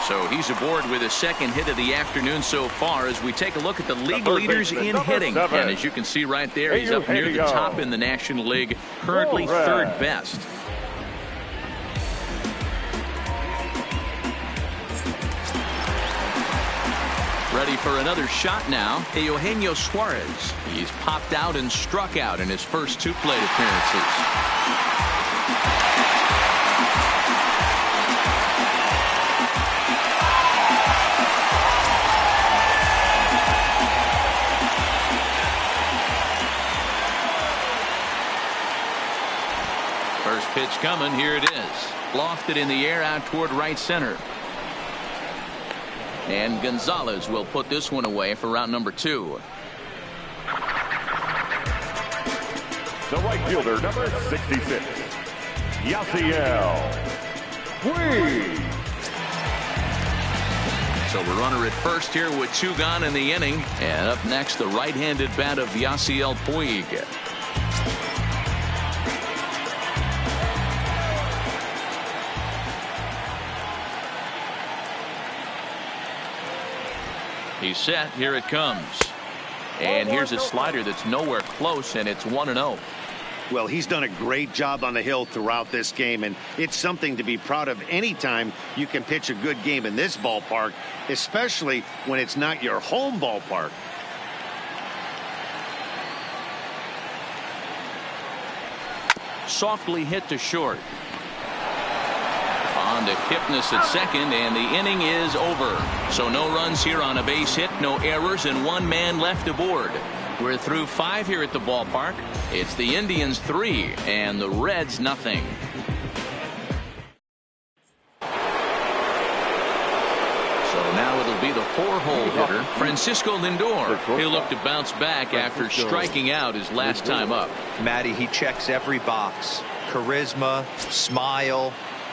So he's aboard with his 2nd hit of the afternoon so far as we take a look at the league leaders in hitting. And as you can see right there, he's up near the top in the National League, currently 3rd best. Ready for another shot now, Eugenio Suarez. He's popped out and struck out in his first 2 plate appearances. First pitch coming. Here it is. Lofted in the air out toward right center. And Gonzalez will put this one away for round number 2. The right fielder, number 66, Yasiel Puig. So we're runner at first here with 2 gone in the inning. And up next, the right-handed bat of Yasiel Puig. He's set. Here it comes. And here's a slider that's nowhere close, and it's 1-0. Well, he's done a great job on the hill throughout this game, and it's something to be proud of anytime you can pitch a good game in this ballpark, especially when it's not your home ballpark. Softly hit to short. On to Kipnis at second, and the inning is over. So no runs here on a base hit, no errors, and one man left aboard. We're through 5 here at the ballpark. It's the Indians 3 and the Reds nothing. So now it'll be the 4-hole hitter, Francisco Lindor. He'll look to bounce back after striking out his last time up. Matty, he checks every box. Charisma, smile,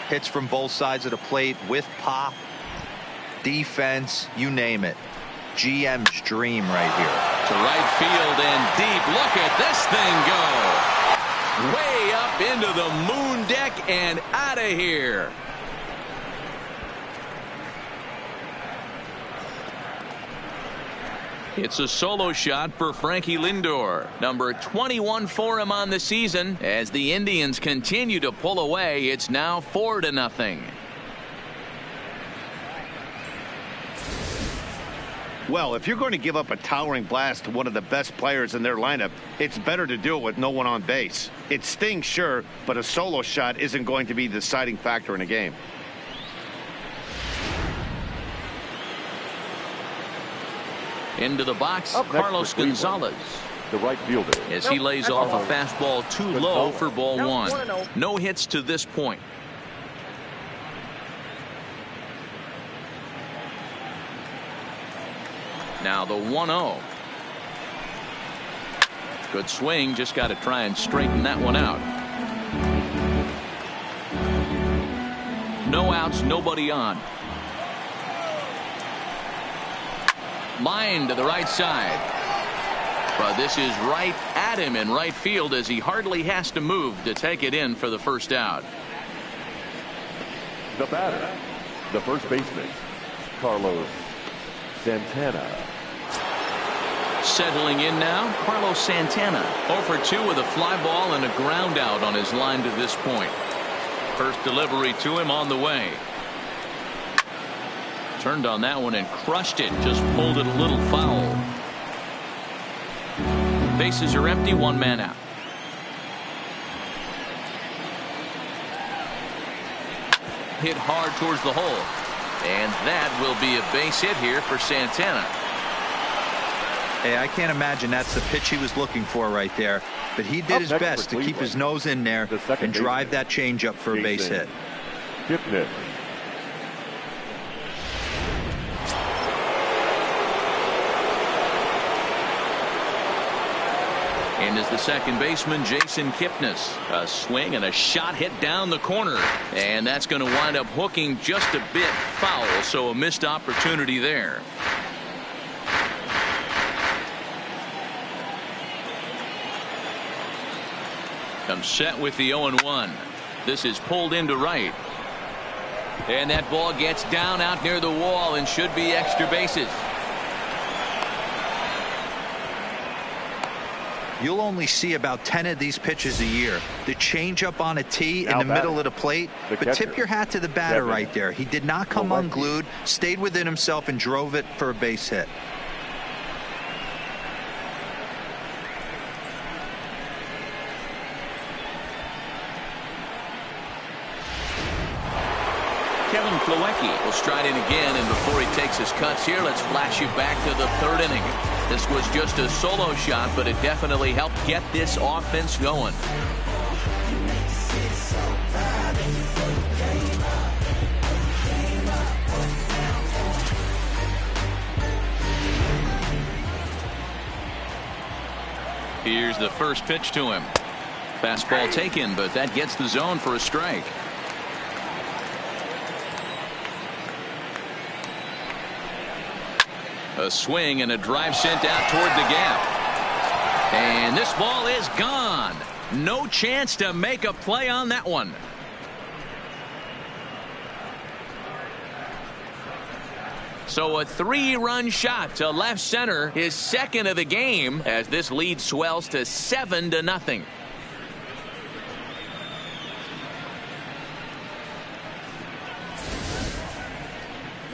hits from both sides of the plate with pop, defense, you name it. GM's dream right here. To right field and deep. Look at this thing go. Way up into the moon deck and out of here. It's a solo shot for Frankie Lindor. Number 21 for him on the season. As the Indians continue to pull away, it's now 4-0. Well, if you're going to give up a towering blast to one of the best players in their lineup, it's better to do it with no one on base. It stings, sure, but a solo shot isn't going to be the deciding factor in a game. Into the box, Carlos Gonzalez. The right fielder. As he lays off a fastball too low for ball one. No hits to this point. Now the 1-0. Good swing. Just got to try and straighten that one out. No outs, nobody on. Line to the right side. But this is right at him in right field as he hardly has to move to take it in for the first out. The batter, the first baseman, Carlos Santana. Settling in now, Carlos Santana. 0 for 2 with a fly ball and a ground out on his line to this point. First delivery to him on the way. Turned on that one and crushed it. Just pulled it a little foul. Bases are empty. One man out. Hit hard towards the hole. And that will be a base hit here for Santana. Hey, I can't imagine that's the pitch he was looking for right there. But he did his best to keep his nose in there and drive that changeup for a base hit. Kipnis. And is the second baseman, Jason Kipnis. A swing and a shot hit down the corner. And that's going to wind up hooking just a bit foul, so a missed opportunity there. Comes set with the 0-1. This is pulled into right. And that ball gets down out near the wall and should be extra bases. You'll only see about 10 of these pitches a year. The changeup on a tee in the middle of the plate. But tip your hat to the batter right there. He did not come unglued, stayed within himself, and drove it for a base hit. Kevin Plawecki will stride in again, and before he takes his cuts here, let's flash you back to the third inning. This was just a solo shot, but it definitely helped get this offense going. Here's the first pitch to him. Fastball taken, but that gets the zone for a strike. A swing and a drive sent out toward the gap. And this ball is gone. No chance to make a play on that one. So a 3-run shot to left center, his second of the game, as this lead swells to 7-0.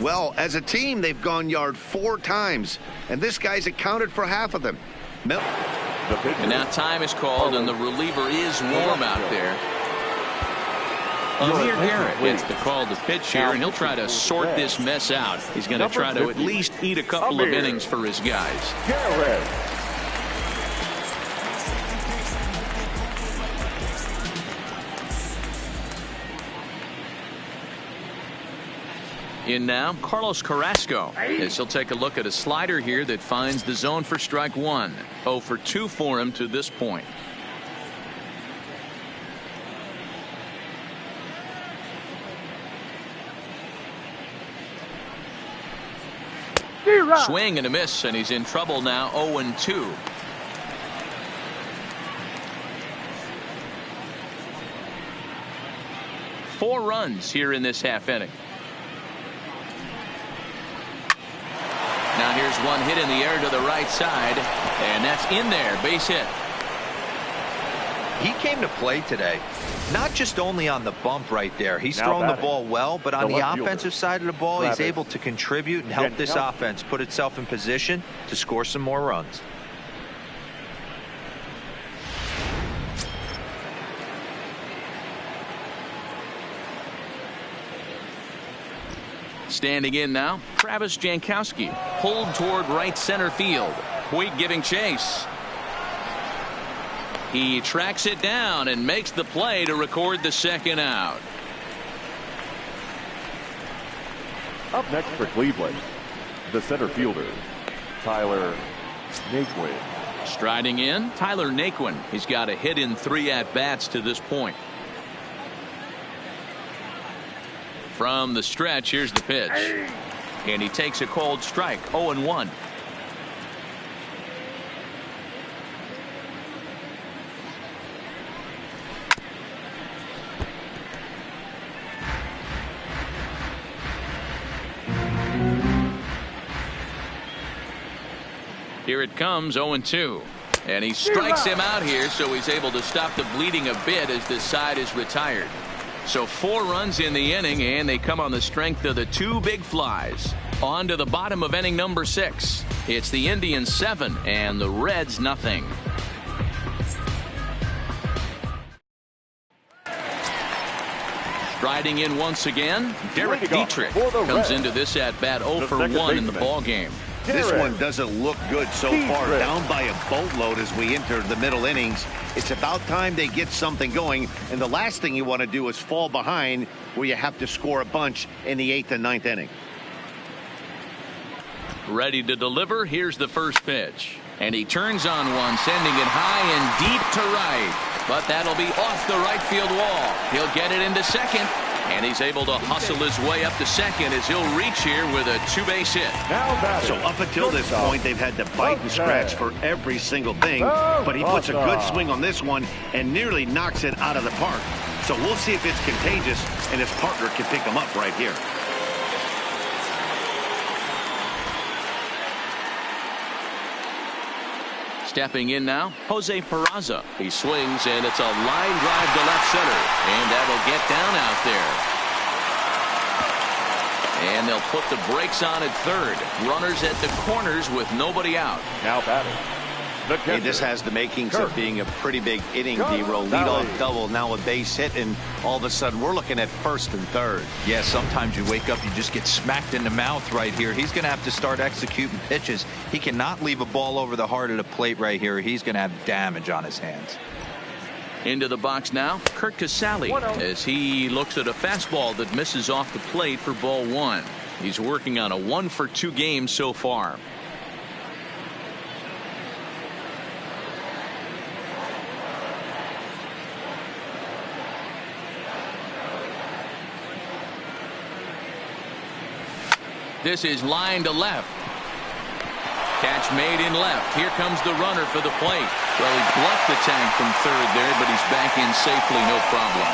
Well, as a team, they've gone yard 4 times, and this guy's accounted for half of them. And now time is called, and the reliever is warm out there. Amir Garrett gets the call to pitch here, and he'll try to sort this mess out. He's going to try to at least eat a couple of innings for his guys. Garrett. In now, Carlos Carrasco, as he'll take a look at a slider here that finds the zone for strike 1. 0 for 2 for him to this point. Swing and a miss, and he's in trouble now. 0-2. Four runs here in this half inning. Now here's one hit in the air to the right side, and that's in there. Base hit. He came to play today, not just only on the bump right there. He's thrown the ball well, but on the offensive side of the ball, he's able to contribute and help this offense put itself in position to score some more runs. Standing in now, Travis Jankowski, pulled toward right center field. Puig giving chase. He tracks it down and makes the play to record the second out. Up next for Cleveland, the center fielder, Tyler Naquin. Striding in, Tyler Naquin. He's got a hit in 3 at-bats to this point. From the stretch, here's the pitch. And he takes a cold strike. 0-1. Here it comes, 0-2. And he strikes him out here, so he's able to stop the bleeding a bit as this side is retired. So 4 runs in the inning, and they come on the strength of the 2 big flies. On to the bottom of inning number 6. It's the Indians 7 and the Reds nothing. Striding in once again, Derek Dietrich comes into this at bat 0 for 1 in the ball game. This one doesn't look good so far. Down by a boatload as we enter the middle innings. It's about time they get something going, and the last thing you want to do is fall behind where you have to score a bunch in the 8th and 9th inning. Ready to deliver. Here's the first pitch, and he turns on one, sending it high and deep to right, but that'll be off the right field wall. He'll get it into second, and he's able to hustle his way up to second as he'll reach here with a 2-base hit. So up until this point, they've had to bite and scratch for every single thing, but he puts a good swing on this one and nearly knocks it out of the park. So we'll see if it's contagious and his partner can pick him up right here. Stepping in now, Jose Peraza. He swings, and it's a line drive to left center, and that'll get down out there. And they'll put the brakes on at third. Runners at the corners with nobody out. Now batting. Hey, this has the makings of being a pretty big inning, D-roll. Leadoff double, now a base hit, and all of a sudden we're looking at first and third. Yeah, sometimes you wake up, you just get smacked in the mouth right here. He's going to have to start executing pitches. He cannot leave a ball over the heart of the plate right here. He's going to have damage on his hands. Into the box now, Kurt Casale, as he looks at a fastball that misses off the plate for ball 1. He's working on a 1-for-2 game so far. This is line to left. Catch made in left. Here comes the runner for the plate. Well, he bluffed the tank from third there, but he's back in safely, no problem.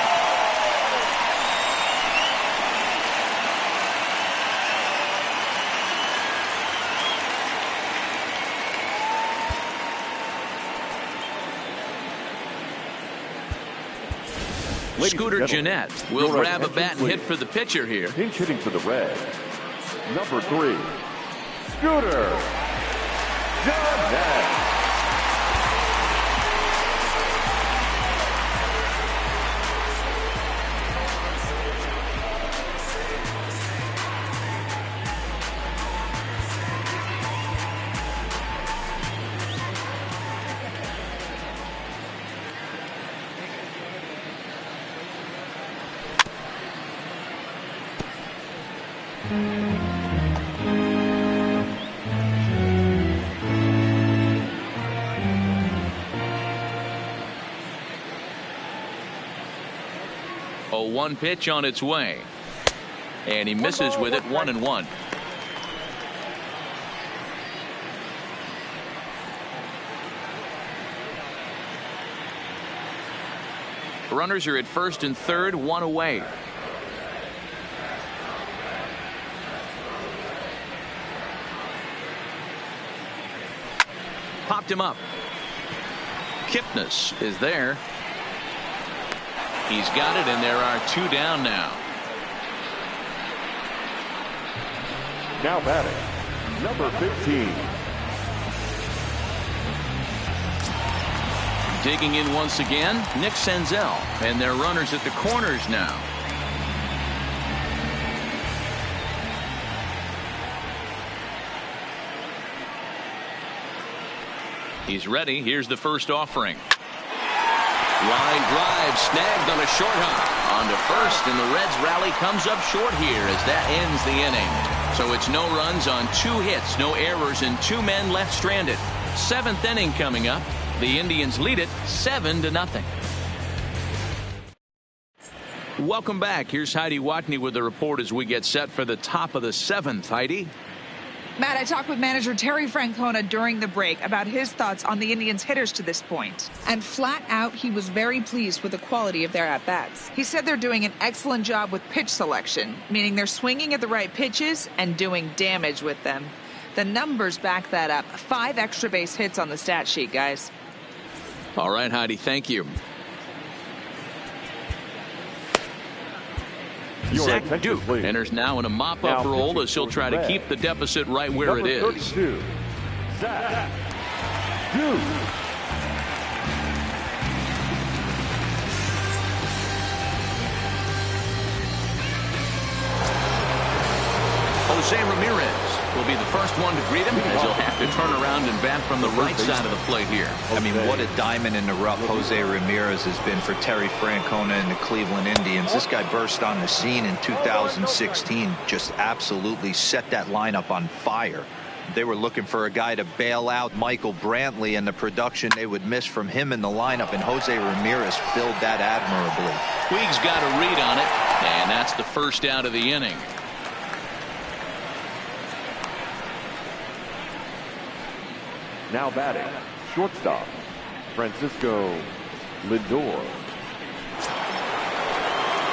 Scooter Gennett will grab a bat and hit for the pitcher here. Pinch hitting for the Reds, number 3, Scooter Johnson. One pitch on its way, and he misses with it. 1-1. Runners are at first and third, one away. Popped him up. Kipnis is there. He's got it, and there are 2 down now. Now batting, number 15. Digging in once again, Nick Senzel, and their runners at the corners now. He's ready. Here's the first offering. Line drive snagged on a short hop onto first, and the Reds rally comes up short here as that ends the inning. So it's no runs on 2 hits, no errors, and 2 men left stranded. 7th inning coming up. The Indians lead it 7-0. Welcome back. Here's Heidi Watney with the report as we get set for the top of the 7th. Heidi. Matt, I talked with manager Terry Francona during the break about his thoughts on the Indians' hitters to this point. And flat out, he was very pleased with the quality of their at-bats. He said they're doing an excellent job with pitch selection, meaning they're swinging at the right pitches and doing damage with them. The numbers back that up. 5 extra base hits on the stat sheet, guys. All right, Heidi, thank you. Zach Duke enters now in a mop-up role as he'll try to keep the deficit right where it is. 32, Zach Duke. Jose Ramirez will be the first one to greet him as he'll have to turn around and bat from the right side of the plate here. I mean, what a diamond in the rough Jose Ramirez has been for Terry Francona and the Cleveland Indians. This guy burst on the scene in 2016, just absolutely set that lineup on fire. They were looking for a guy to bail out Michael Brantley, and the production they would miss from him in the lineup, and Jose Ramirez filled that admirably. Puig's got a read on it, and that's the first out of the inning. Now batting, shortstop, Francisco Lindor.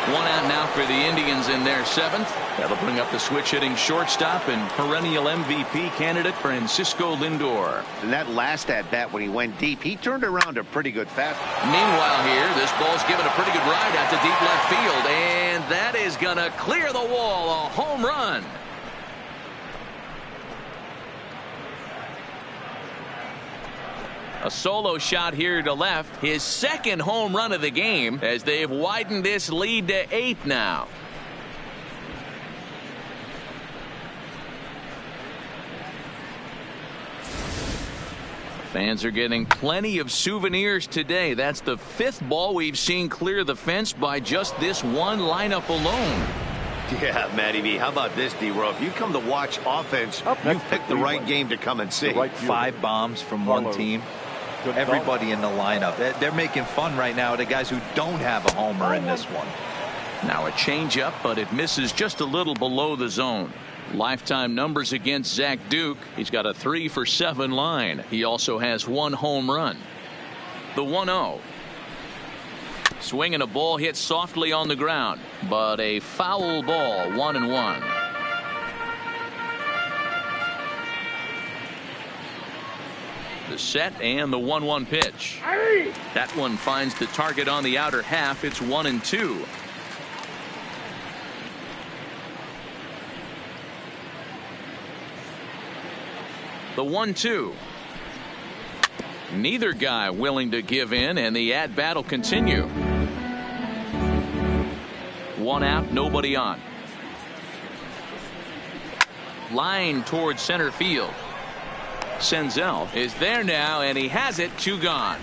1 out now for the Indians in their 7th. That'll bring up the switch-hitting shortstop and perennial MVP candidate Francisco Lindor. And that last at-bat when he went deep, he turned around a pretty good fastball. Meanwhile here, this ball's given a pretty good ride out to deep left field, and that is going to clear the wall. A home run. A solo shot here to left. His 2nd home run of the game as they've widened this lead to 8 now. Fans are getting plenty of souvenirs today. That's the 5th ball we've seen clear the fence by just this one lineup alone. Yeah, Matty V. How about this, D-Row? If you come to watch offense, you pick the right game to come and see. 5 bombs from one team. Everybody in the lineup. They're making fun right now of the guys who don't have a homer in this one. Now a changeup, but it misses just a little below the zone. Lifetime numbers against Zach Duke. He's got a 3-for-7 line. He also has 1 home run. The 1-0. Swinging a ball hit softly on the ground, but a foul ball. 1-1. The set and the 1-1 pitch. That one finds the target on the outer half. It's 1-2. The 1-2. Neither guy willing to give in, and the at-bat will continue. One out, nobody on. Line towards center field. Senzel is there now, and he has it. 2 gone.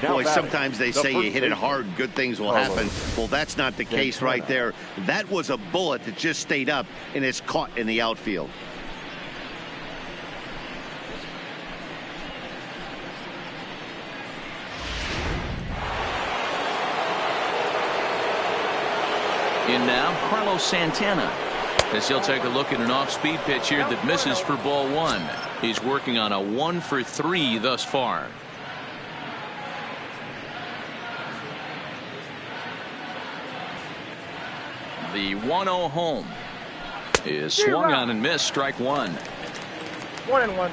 Boy, sometimes they say you hit it hard, good things will happen. Well, that's not the case right there. That was a bullet that just stayed up and is caught in the outfield. In now, Carlos Santana. As he'll take a look at an off-speed pitch here that misses for ball 1. He's working on a 1 for 3 thus far. The 1-0 home is swung on and missed. Strike 1. 1-1.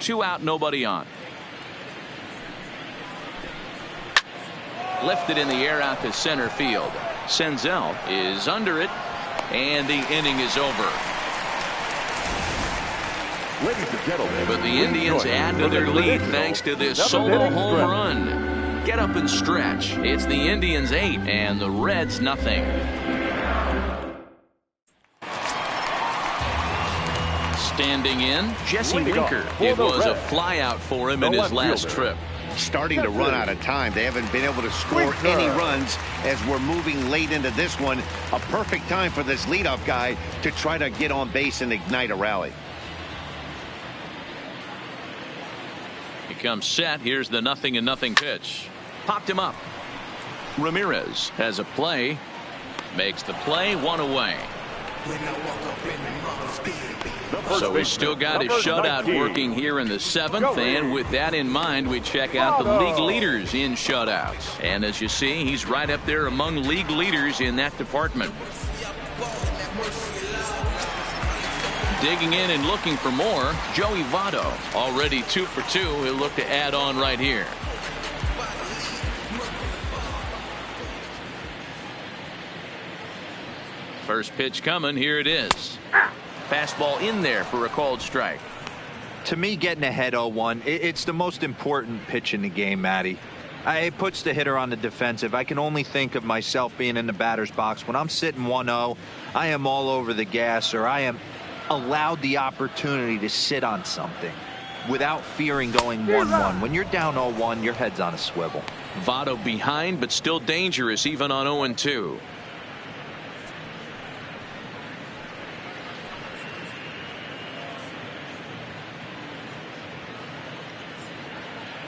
Two out, nobody on. Lifted in the air out to center field. Senzel is under it, and the inning is over. Ladies and gentlemen, But the Indians add to their lead thanks to this solo home run. Get up and stretch. It's the Indians 8 and the Reds nothing. Standing in, Jesse Winker. It was a flyout for him in his last trip. Starting to run out of time. They haven't been able to score any runs as we're moving late into this one. A perfect time for this leadoff guy to try to get on base and ignite a rally. He comes set. Here's the 0-0 pitch. Popped him up. Ramirez has a play. Makes the play. 1 away. So he's still got his shutout working here in the 7th, and with that in mind, we check out the league leaders in shutouts. And as you see, he's right up there among league leaders in that department. Digging in and looking for more, Joey Votto, already 2 for 2. He'll look to add on right here. First pitch coming. Here it is. Fastball in there for a called strike. To me, getting ahead 0-1, it's the most important pitch in the game, Matty. It puts the hitter on the defensive. I can only think of myself being in the batter's box. When I'm sitting 1-0, I am all over the gas, or I am allowed the opportunity to sit on something without fearing going 1-1. When you're down 0-1, your head's on a swivel. Votto behind, but still dangerous even on 0-2.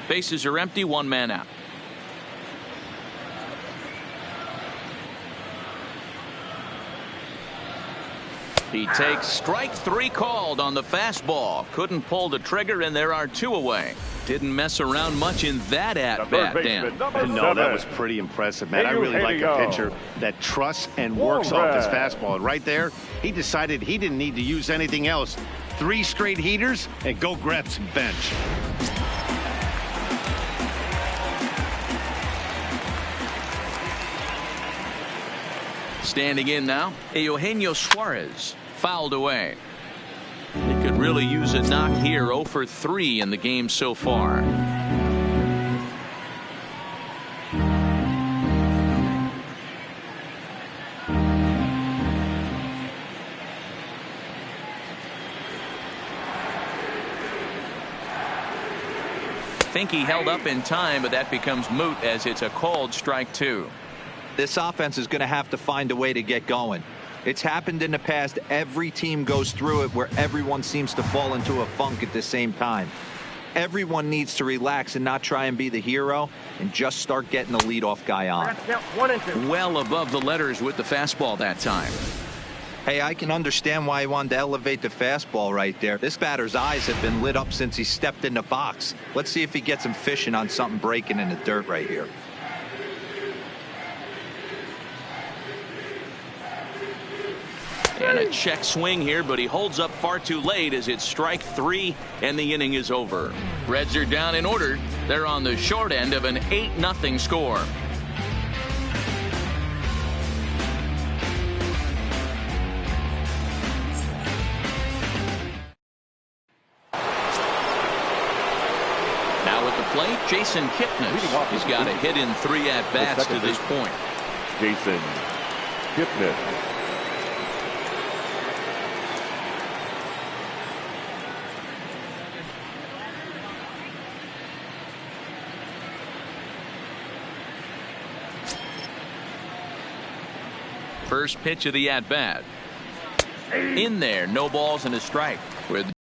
Bases are empty, 1 man out. He takes strike 3 called on the fastball. Couldn't pull the trigger, and there are 2 away. Didn't mess around much in that at-bat, Dan. No, that was pretty impressive, man. I really like a pitcher that trusts and works off his fastball. And right there, he decided he didn't need to use anything else. 3 straight heaters and go grab some bench. Standing in now, Eugenio Suarez fouled away. He could really use a knock here. 0 for 3 in the game so far. Think he held up in time, but that becomes moot as it's a called strike 2. This offense is going to have to find a way to get going. It's happened in the past. Every team goes through it where everyone seems to fall into a funk at the same time. Everyone needs to relax and not try and be the hero and just start getting the leadoff guy on. Well above the letters with the fastball that time. Hey, I can understand why he wanted to elevate the fastball right there. This batter's eyes have been lit up since he stepped in the box. Let's see if he gets him fishing on something breaking in the dirt right here. And a check swing here, but he holds up far too late as it's strike 3 and the inning is over. Reds are down in order. They're on the short end of an 8-0 score. Now at the plate, Jason Kipnis. He's got a hit in 3 at-bats to this point. Jason Kipnis. First pitch of the at-bat. In there, no balls and a strike.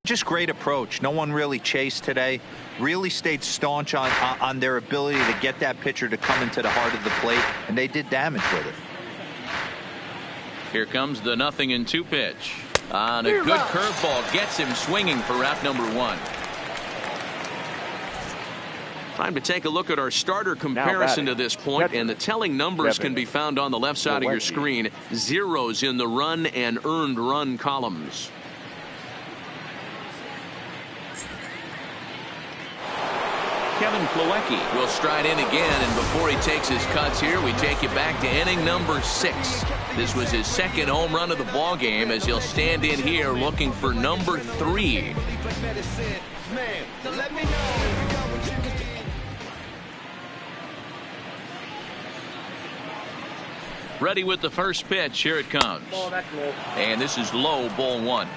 Just great approach. No one really chased today. Really stayed staunch on their ability to get that pitcher to come into the heart of the plate, and they did damage with it. Here comes the 0-2 pitch. On a good curveball gets him swinging for out number 1. Time to take a look at our starter comparison to this point, and the telling numbers can be found on the left side of your screen. Zeros in the run and earned run columns. Kevin Plawecki will stride in again, and before he takes his cuts here, we take you back to inning number 6. This was his second home run of the ball game as he'll stand in here looking for number 3. Ready with the first pitch. Here it comes. And this is low, ball 1.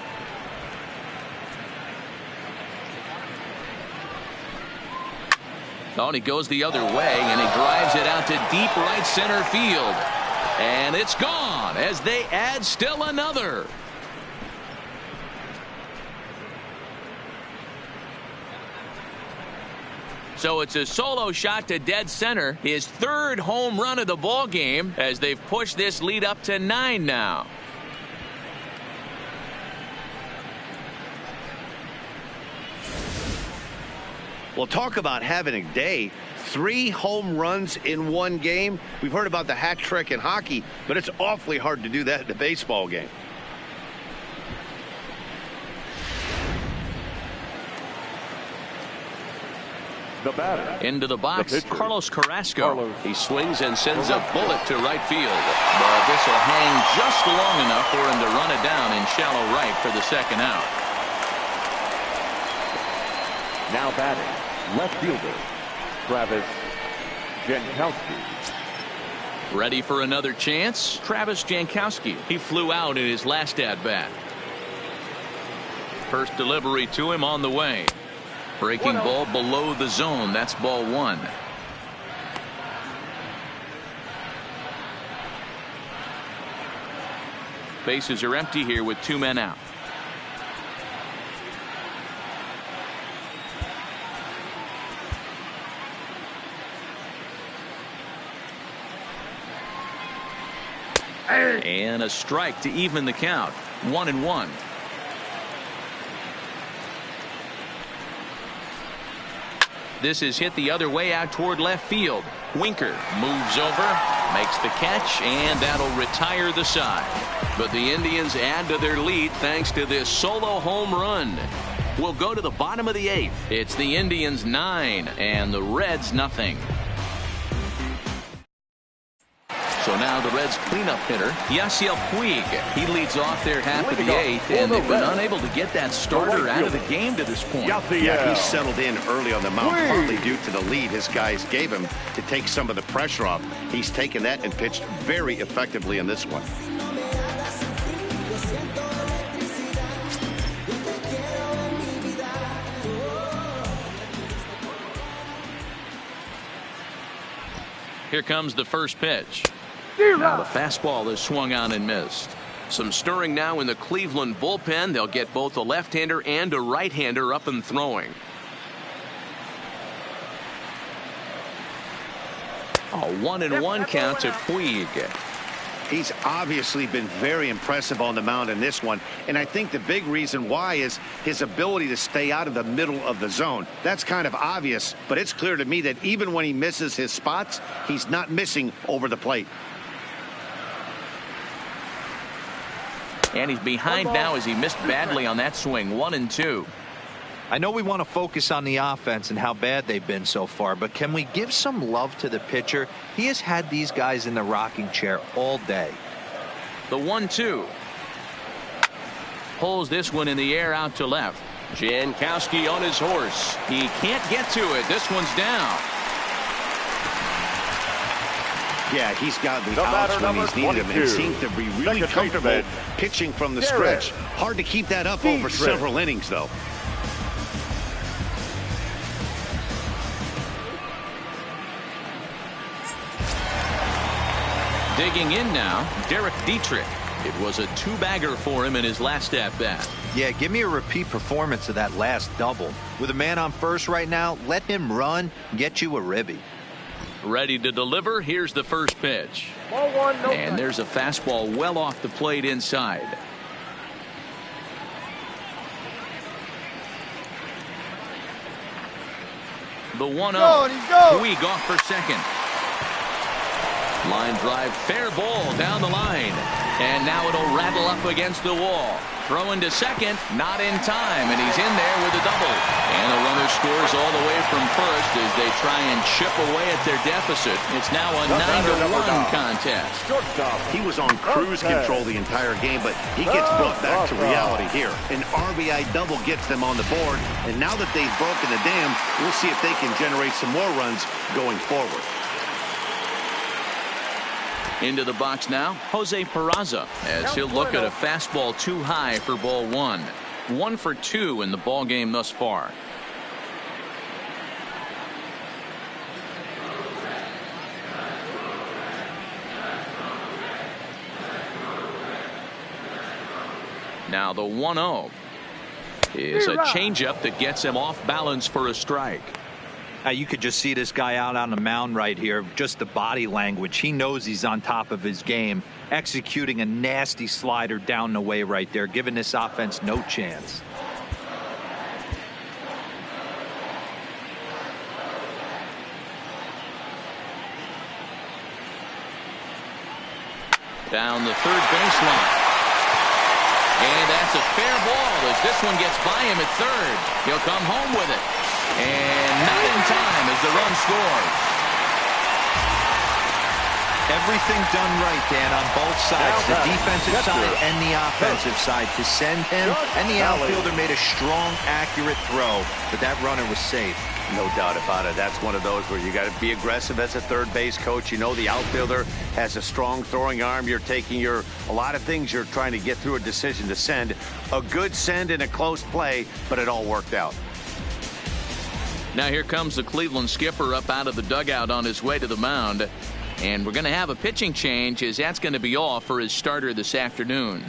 Oh, and he goes the other way, and he drives it out to deep right center field. And it's gone as they add still another. So it's a solo shot to dead center, his 3rd home run of the ball game, as they've pushed this lead up to 9 now. Well, talk about having a day. 3 home runs in 1 game. We've heard about the hat trick in hockey, but it's awfully hard to do that in a baseball game. The batter. Into the box, the pitcher, Carlos Carrasco. He swings and sends a bullet to right field. But this will hang just long enough for him to run it down in shallow right for the 2nd out. Now batting, left fielder, Travis Jankowski. Ready for another chance? Travis Jankowski. He flew out in his last at-bat. First delivery to him on the way. Breaking ball below the zone. That's ball 1. Bases are empty here with 2 men out. And a strike to even the count. 1-1. This is hit the other way out toward left field. Winker moves over, makes the catch, and that'll retire the side. But the Indians add to their lead thanks to this solo home run. We'll go to the bottom of the 8th. It's the Indians 9 and the Reds nothing. So now the Reds cleanup hitter, Yasiel Puig. He leads off their half of the 8th, and they've been unable to get that starter out of the game to this point. Yeah, he settled in early on the mound, partly due to the lead his guys gave him to take some of the pressure off. He's taken that and pitched very effectively in this one. Here comes the first pitch. Now the fastball is swung on and missed. Some stirring now in the Cleveland bullpen. They'll get both a left-hander and a right-hander up and throwing. A 1-1 count to Puig. He's obviously been very impressive on the mound in this one, and I think the big reason why is his ability to stay out of the middle of the zone. That's kind of obvious, but it's clear to me that even when he misses his spots, he's not missing over the plate. And he's behind now as he missed badly on that swing. 1-2. I know we want to focus on the offense and how bad they've been so far, but can we give some love to the pitcher? He has had these guys in the rocking chair all day. The 1-2. Pulls this one in the air out to left. Jankowski on his horse. He can't get to it. This one's down. Yeah, he's gotten outs when he's needed them and seemed to be really comfortable pitching from the stretch. Hard to keep that up over several innings, though. Digging in now, Derek Dietrich. It was a two-bagger for him in his last at-bat. Yeah, give me a repeat performance of that last double. With a man on first right now, let him run, get you a ribby. Ready to deliver. Here's the first pitch. Ball one, no And there's a fastball well off the plate inside. The 1-0. Puig off for second. Line drive, fair ball down the line. And now it'll rattle up against the wall. Throwing to second, not in time, and he's in there with a double. And the runner scores all the way from first as they try and chip away at their deficit. It's now a 9-1 contest. He was on cruise control the entire game, but he gets brought back to reality here. An RBI double gets them on the board, and now that they've broken the dam, we'll see if they can generate some more runs going forward. Into the box now, Jose Peraza, as he'll look at a fastball too high for ball one. 1 for 2 in the ball game thus far. Now the 1-0 is a changeup that gets him off balance for a strike. You could just see this guy out on the mound right here. Just the body language. He knows he's on top of his game. Executing a nasty slider down the way right there, giving this offense no chance. Down the third baseline. And that's a fair ball as this one gets by him at third. He'll come home with it. And not in time as the run scores. Everything done right, Dan, on both sides, the defensive side and the offensive side, to send him, and the outfielder made a strong, accurate throw, but that runner was safe. No doubt about it. That's one of those where you got to be aggressive as a third base coach. You know the outfielder has a strong throwing arm. You're taking a lot of things you're trying to get through a decision to send. A good send in a close play, but it all worked out. Now here comes the Cleveland skipper up out of the dugout on his way to the mound. And we're going to have a pitching change as that's going to be all for his starter this afternoon.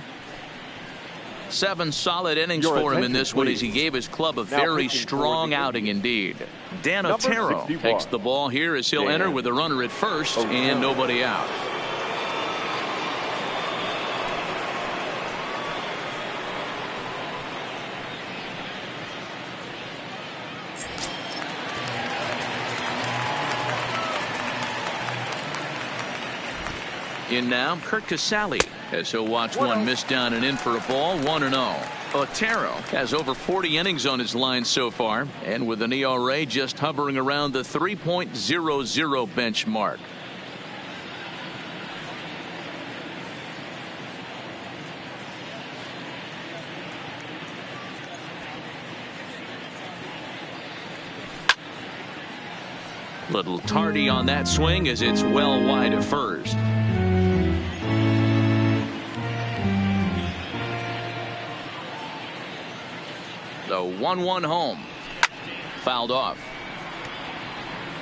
7 solid innings for him in this one as he gave his club a very strong outing indeed. Dan Otero takes the ball here as he'll enter with a runner at first and nobody out. In now, Kurt Casale, as he'll watch one miss down and in for a ball. 1-0. Otero has over 40 innings on his line so far, and with an ERA just hovering around the 3.00 benchmark. Little tardy on that swing as it's well wide of first. The 1-1 home. Fouled off.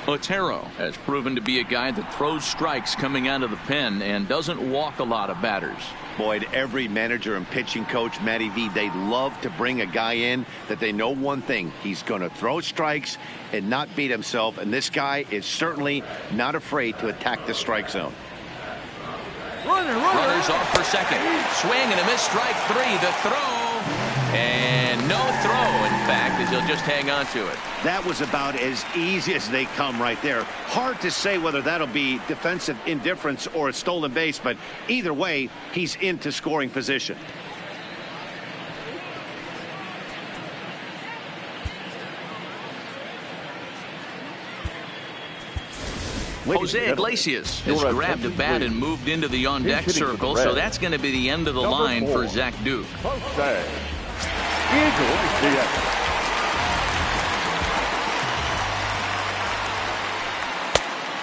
Otero has proven to be a guy that throws strikes coming out of the pen and doesn't walk a lot of batters. Boyd, every manager and pitching coach, Matty V, they love to bring a guy in that they know one thing. He's going to throw strikes and not beat himself. And this guy is certainly not afraid to attack the strike zone. Runners off for second. Swing and a miss, strike 3. The throw. And no throw, in fact, as he'll just hang on to it. That was about as easy as they come right there. Hard to say whether that'll be defensive indifference or a stolen base, but either way, he's into scoring position. Jose Iglesias has grabbed a bat and moved into the on-deck circle, so that's going to be the end of the line for Zach Duke. Jose Iglesias.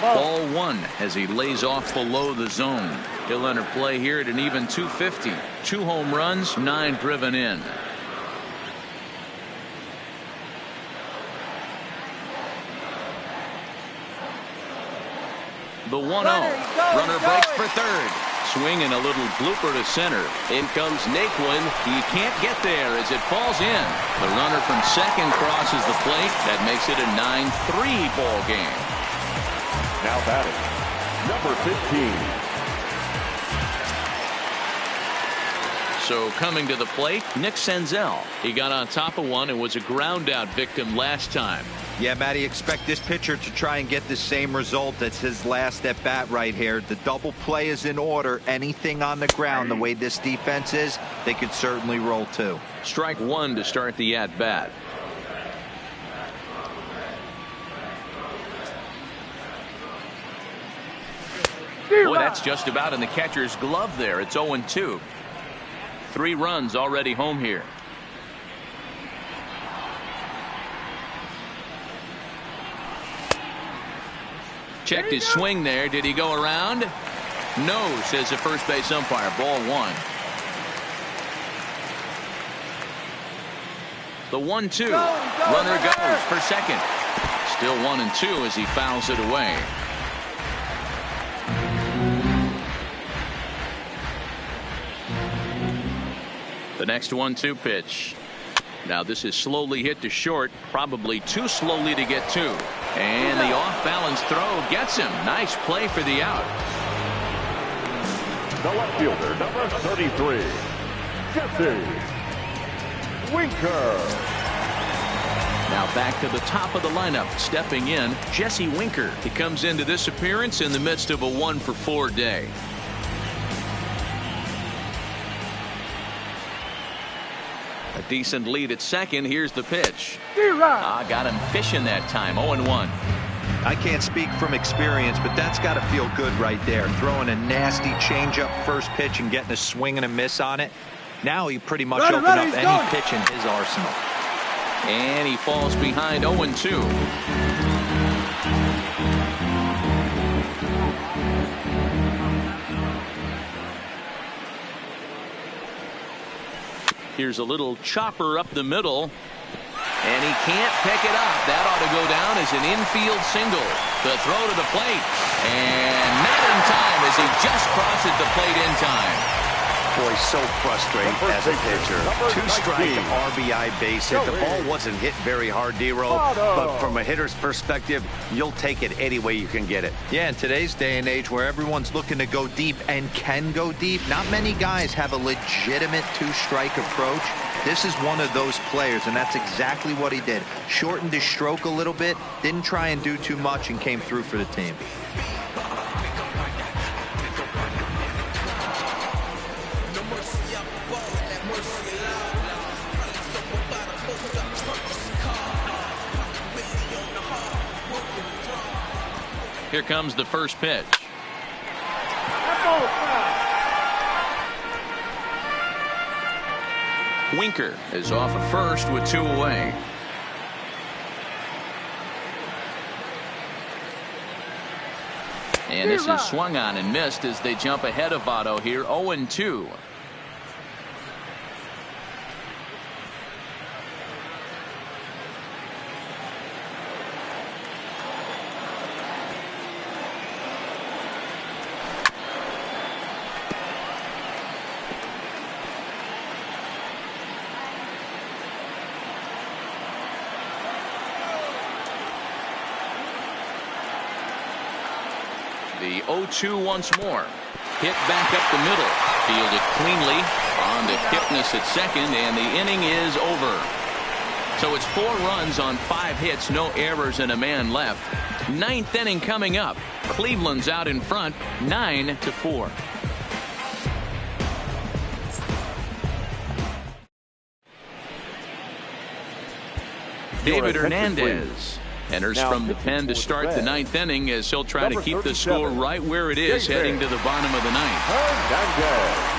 Ball one as he lays off below the zone. He'll enter play here at an even 250. 2 home runs, 9 driven in. The 1-0. Runner breaks for third. Swing and a little blooper to center. In comes Naquin. He can't get there as it falls in. The runner from second crosses the plate. That makes it a 9-3 ball game. Now batting, number 15. So coming to the plate, Nick Senzel. He got on top of one and was a ground out victim last time. Yeah, Matty, expect this pitcher to try and get the same result as his last at bat right here. The double play is in order. Anything on the ground, the way this defense is, they could certainly roll too. Strike one to start the at bat. Boy, that's just about in the catcher's glove there. It's 0-2. 3 runs already home here. Checked his swing there. Did he go around? No, says the first base umpire. Ball 1. The 1-2. Runner goes for second. Still 1-2 as he fouls it away. The next 1-2 pitch. Now this is slowly hit to short, probably too slowly to get to. And the off-balance throw gets him. Nice play for the out. The left fielder, number 33, Jesse Winker. Now back to the top of the lineup. Stepping in, Jesse Winker. He comes into this appearance in the midst of a 1-for-4 day. A decent lead at second. Here's the pitch. Got him fishing that time. 0-1. I can't speak from experience, but that's got to feel good right there. Throwing a nasty changeup first pitch and getting a swing and a miss on it. Now he pretty much opened up any pitch in his arsenal. And he falls behind 0-2. Here's a little chopper up the middle. And he can't pick it up. That ought to go down as an infield single. The throw to the plate. And not in time as he just crosses the plate in time. Boy, so frustrating as a pitcher. 2-strike RBI base hit. The ball wasn't hit very hard, D-Roll, but from a hitter's perspective, you'll take it any way you can get it. Yeah, in today's day and age where everyone's looking to go deep and can go deep, not many guys have a legitimate 2-strike approach. This is one of those players, and that's exactly what he did. Shortened his stroke a little bit, didn't try and do too much, and came through for the team. Here comes the first pitch. Winker is off at first with 2 away. And this is swung on and missed as they jump ahead of Votto here. 0-2. The 0-2 once more. Hit back up the middle. Fielded cleanly. On to Kipnis at second, and the inning is over. So it's 4 runs on 5 hits, no errors, and a man left. 9th inning coming up. Cleveland's out in front, 9-4. David Hernandez. Enters Now, from the pen to start the ninth inning as he'll try to keep the score right where it is heading to the bottom of the ninth. Hernandez.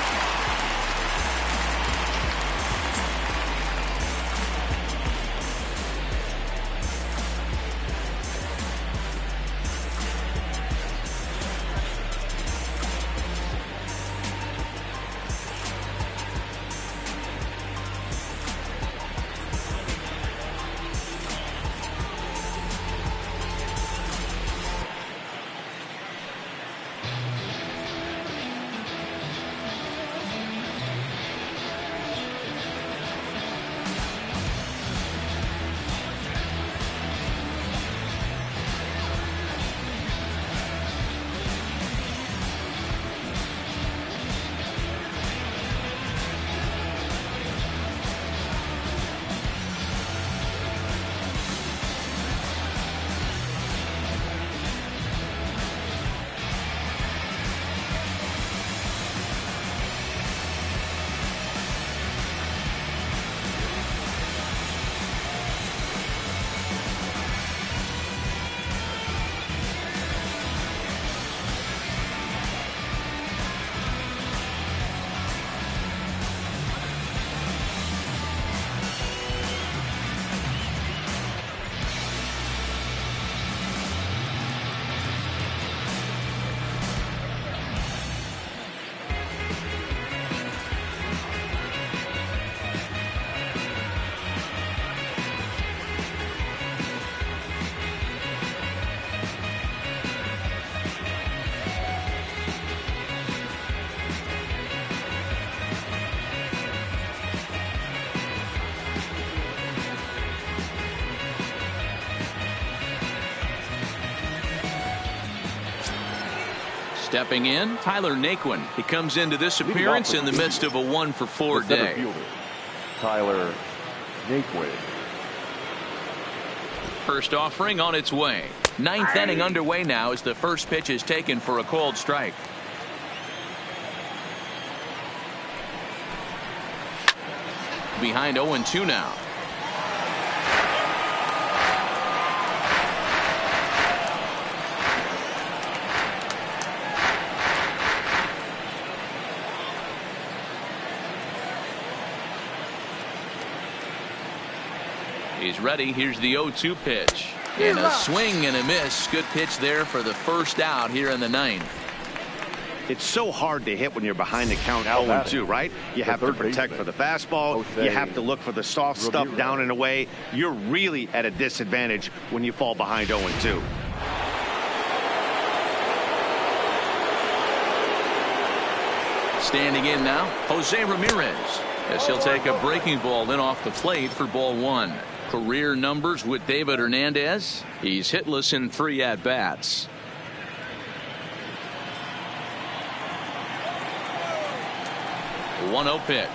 Stepping in, Tyler Naquin. He comes into this appearance in the midst of a 1-for-4 day. Fielder, Tyler Naquin. First offering on its way. Ninth inning underway now as the first pitch is taken for a called strike. Behind 0-2 now. He's ready. Here's the 0-2 pitch. And a swing and a miss. Good pitch there for the first out here in the ninth. It's so hard to hit when you're behind the count 0-2, right? You have to protect for the fastball. You have to look for the soft stuff down and away. You're really at a disadvantage when you fall behind 0-2. Standing in now, Jose Ramirez, as he'll take a breaking ball in off the plate for ball one. Career numbers with David Hernandez. He's hitless in 3 at-bats. The 1-0 pitch.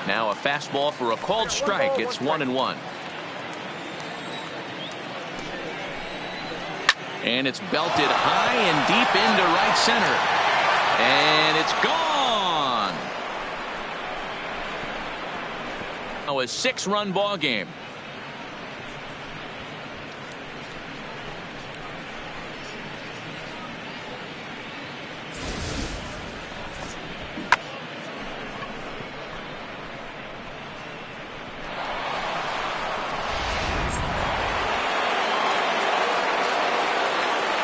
Now a fastball for a called strike. It's 1-1. And it's belted high and deep into right center. And it's gone. Now a 6-run ball game.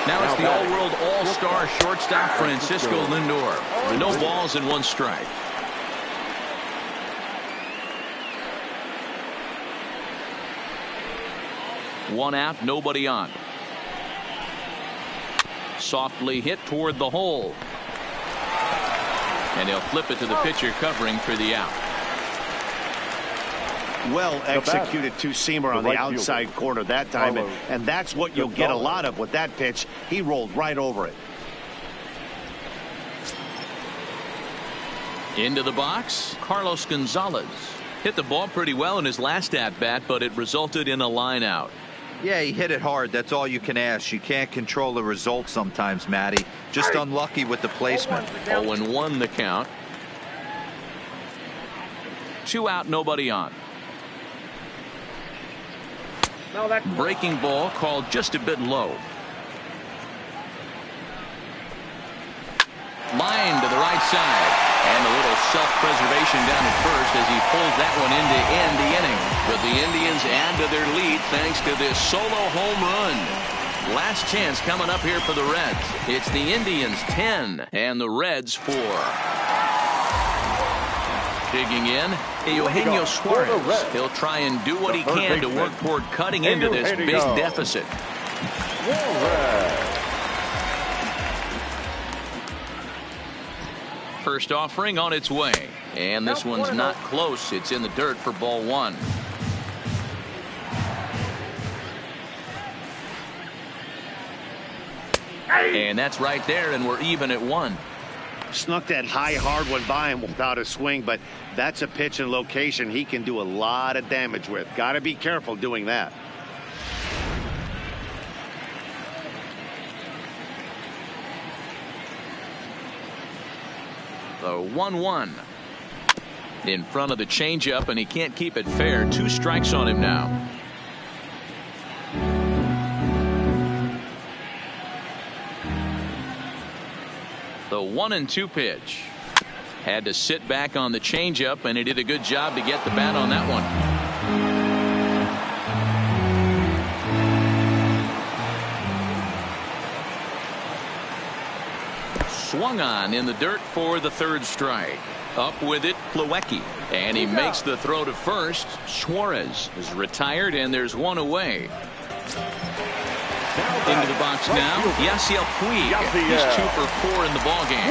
Now it's the all-world all-star shortstop Francisco Lindor. No balls and 1 strike. One out, nobody on. Softly hit toward the hole. And he'll flip it to the pitcher covering for the out. Well executed two-seamer on the outside corner that time, and that's what you'll get a lot of with that pitch. He rolled right over it. Into the box, Carlos Gonzalez. Hit the ball pretty well in his last at-bat, but it resulted in a line out. Yeah, he hit it hard. That's all you can ask. You can't control the result sometimes, Matty. Just unlucky with the placement. 0-1 the count. 2 out, nobody on. No, that Breaking ball called just a bit low. Line to the right side. And a little self-preservation down at first as he pulls that one in to end the inning. But the Indians add to their lead thanks to this solo home run. Last chance coming up here for the Reds. It's the Indians 10 and the Reds 4. Digging in, Eugenio Suarez. He'll try and do what he can to work toward cutting into this big deficit. First offering on its way. And this one's not close. It's in the dirt for ball one. And that's right there, and we're even at one. Snuck that high, hard one by him without a swing, but that's a pitch and location he can do a lot of damage with. Got to be careful doing that. The 1-1 in front of the changeup, and he can't keep it fair. 2 strikes on him now. The 1-2 pitch. Had to sit back on the changeup, and he did a good job to get the bat on that one. Swung on in the dirt for the 3rd strike. Up with it, Plawecki. And he makes the throw to first. Suarez is retired, and there's one away. Into the box now, Yasiel Puig. He's 2 for 4 in the ballgame.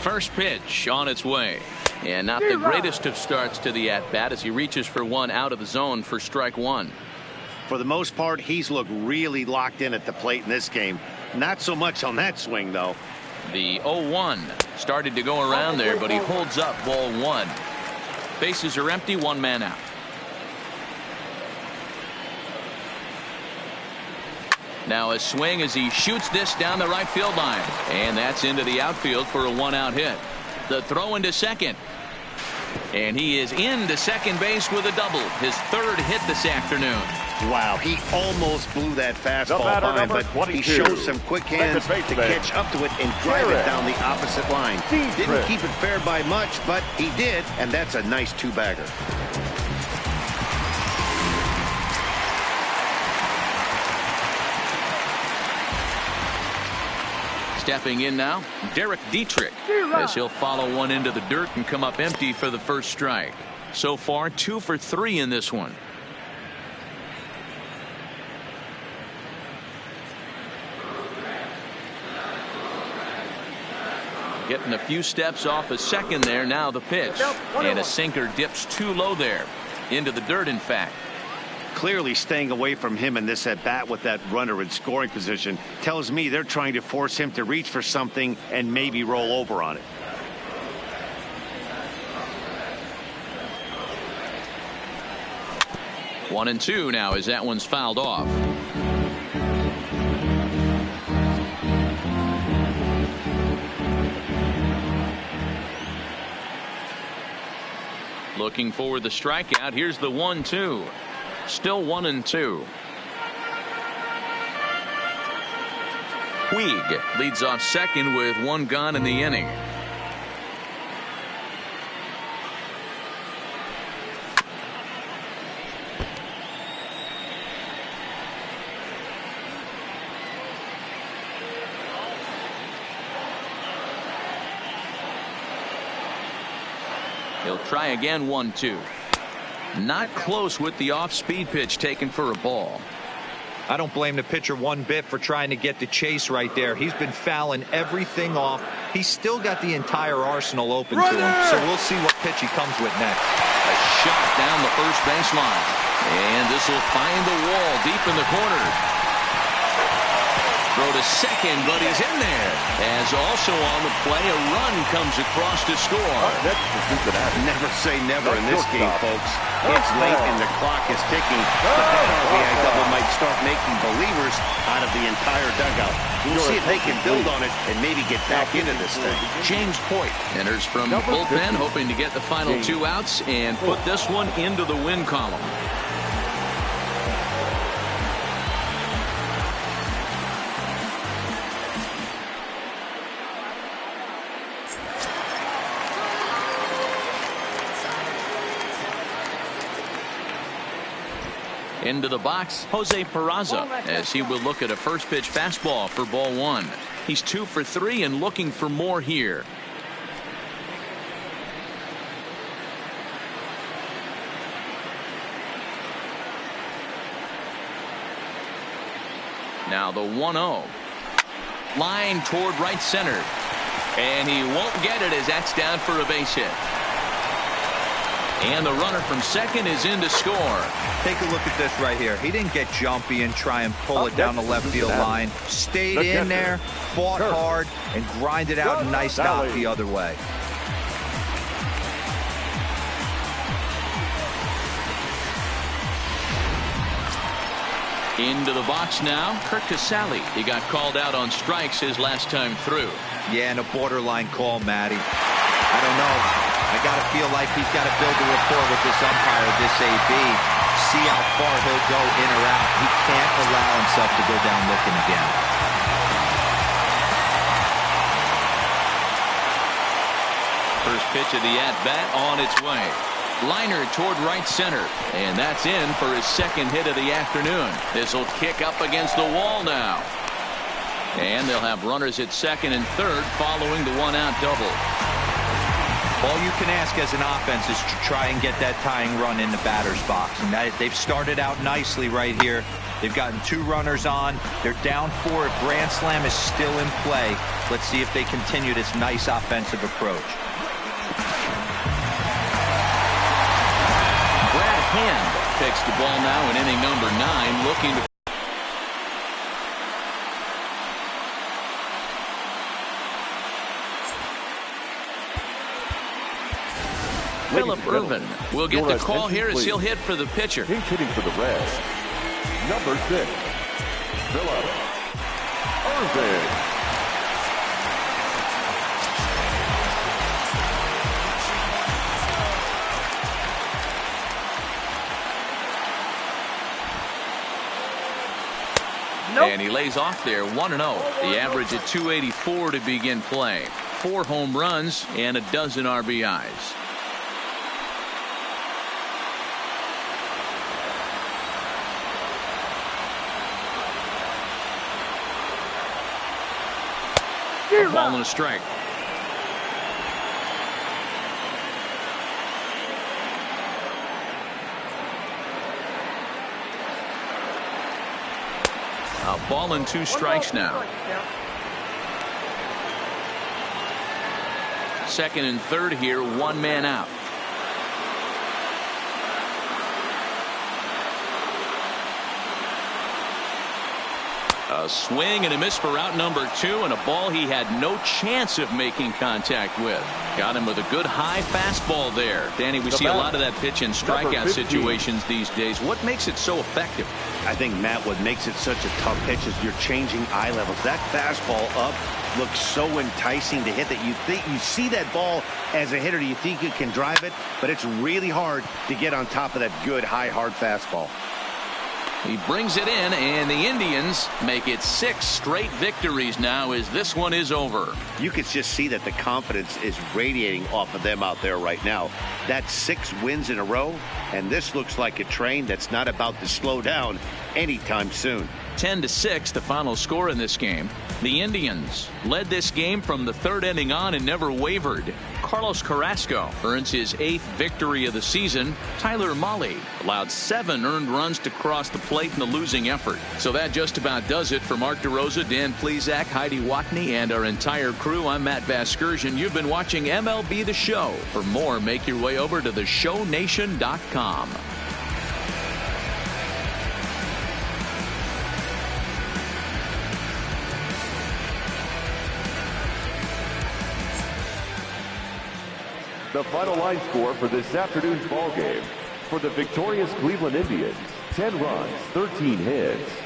First pitch on its way. And not the greatest of starts to the at-bat as he reaches for one out of the zone for strike 1. For the most part, he's looked really locked in at the plate in this game. Not so much on that swing, though. The 0-1 started to go around there, but he holds up ball 1. Bases are empty, 1 man out. Now a swing as he shoots this down the right field line. And that's into the outfield for a 1-out hit. The throw into second. And he is into second base with a double. His 3rd hit this afternoon. Wow, he almost blew that fastball by him, but he shows some quick hands to catch up to it and drive it down the opposite line. Didn't keep it fair by much, but he did, and that's a nice 2-bagger. Stepping in now, Derek Dietrich, as he'll follow one into the dirt and come up empty for the 1st strike. So far, 2 for 3 in this one. Getting a few steps off a second there. Now the pitch. And a sinker dips too low there. Into the dirt, in fact. Clearly staying away from him in this at-bat with that runner in scoring position tells me they're trying to force him to reach for something and maybe roll over on it. One and two now as that one's fouled off. Looking for the strikeout. Here's the 1-2. Still 1-2. Puig leads off second with one gone in the inning. He'll try again. 1-2. Not close with the off-speed pitch taken for a ball. I don't blame the pitcher one bit for trying to get the chase right there. He's been fouling everything off. He's still got the entire arsenal open to him, so we'll see what pitch he comes with next. A shot down the first baseline. And this will find the wall deep in the corner. Throw to second, but he's in there. As also on the play, a run comes across to score. Never say never in this game, folks. It's late and the clock is ticking, but that RBI double might start making believers out of the entire dugout. We'll see if they can build on it and maybe get back into this thing. James Hoyt enters from the bullpen, hoping to get the final 2 outs and put this one into the win column. Into the box, Jose Peraza, as he will look at a first pitch fastball for ball 1. He's 2 for 3 and looking for more here. Now the 1-0. Line toward right center. And he won't get it as that's down for a base hit. And the runner from second is in to score. Take a look at this right here. He didn't get jumpy and try and pull it down the left field line. Stayed in there, fought hard, and grinded out a nice stop the other way. Into the box now, Kurt Casale. He got called out on strikes his last time through. Yeah, and a borderline call, Matty. I don't know. I got to feel like he's got to build a rapport with this umpire, this AB. See how far he'll go in or out. He can't allow himself to go down looking again. First pitch of the at-bat on its way. Liner toward right center. And that's in for his second hit of the afternoon. This will kick up against the wall now. And they'll have runners at second and third following the one-out double. All you can ask as an offense is to try and get that tying run in the batter's box. And they've started out nicely right here. They've gotten 2 runners on. They're down 4. If Grand Slam is still in play, let's see if they continue this nice offensive approach. Brad Hand takes the ball now in inning number 9, looking to Philip Irvin will get the call here as he'll hit for the pitcher. He's hitting for the Reds. Number 6, Philip Irvin. And he lays off there 1-0. The average at 284 to begin play. 4 home runs and a dozen RBIs. A ball and a strike. A ball and 2 strikes now. Second and third here, 1 man out. A swing and a miss for out number 2, and a ball he had no chance of making contact with. Got him with a good high fastball there. Danny, we see a lot of that pitch in strikeout situations these days. What makes it so effective? I think, Matt, what makes it such a tough pitch is you're changing eye levels. That fastball up looks so enticing to hit that you think you see that ball as a hitter, you think you can drive it, but it's really hard to get on top of that good high hard fastball. He brings it in, and the Indians make it 6 straight victories now as this one is over. You could just see that the confidence is radiating off of them out there right now. That's 6 wins in a row, and this looks like a train that's not about to slow down anytime soon. 10-6 the final score in this game. The Indians led this game from the 3rd inning on and never wavered. Carlos Carrasco earns his 8th victory of the season. Tyler Mahle allowed 7 earned runs to cross the plate in the losing effort. So that just about does it. For Mark DeRosa, Dan Plesac, Heidi Watney, and our entire crew, I'm Matt Vasgersian. You've been watching MLB The Show. For more, make your way over to theshownation.com. The final line score for this afternoon's ball game. For the victorious Cleveland Indians, 10 runs, 13 hits.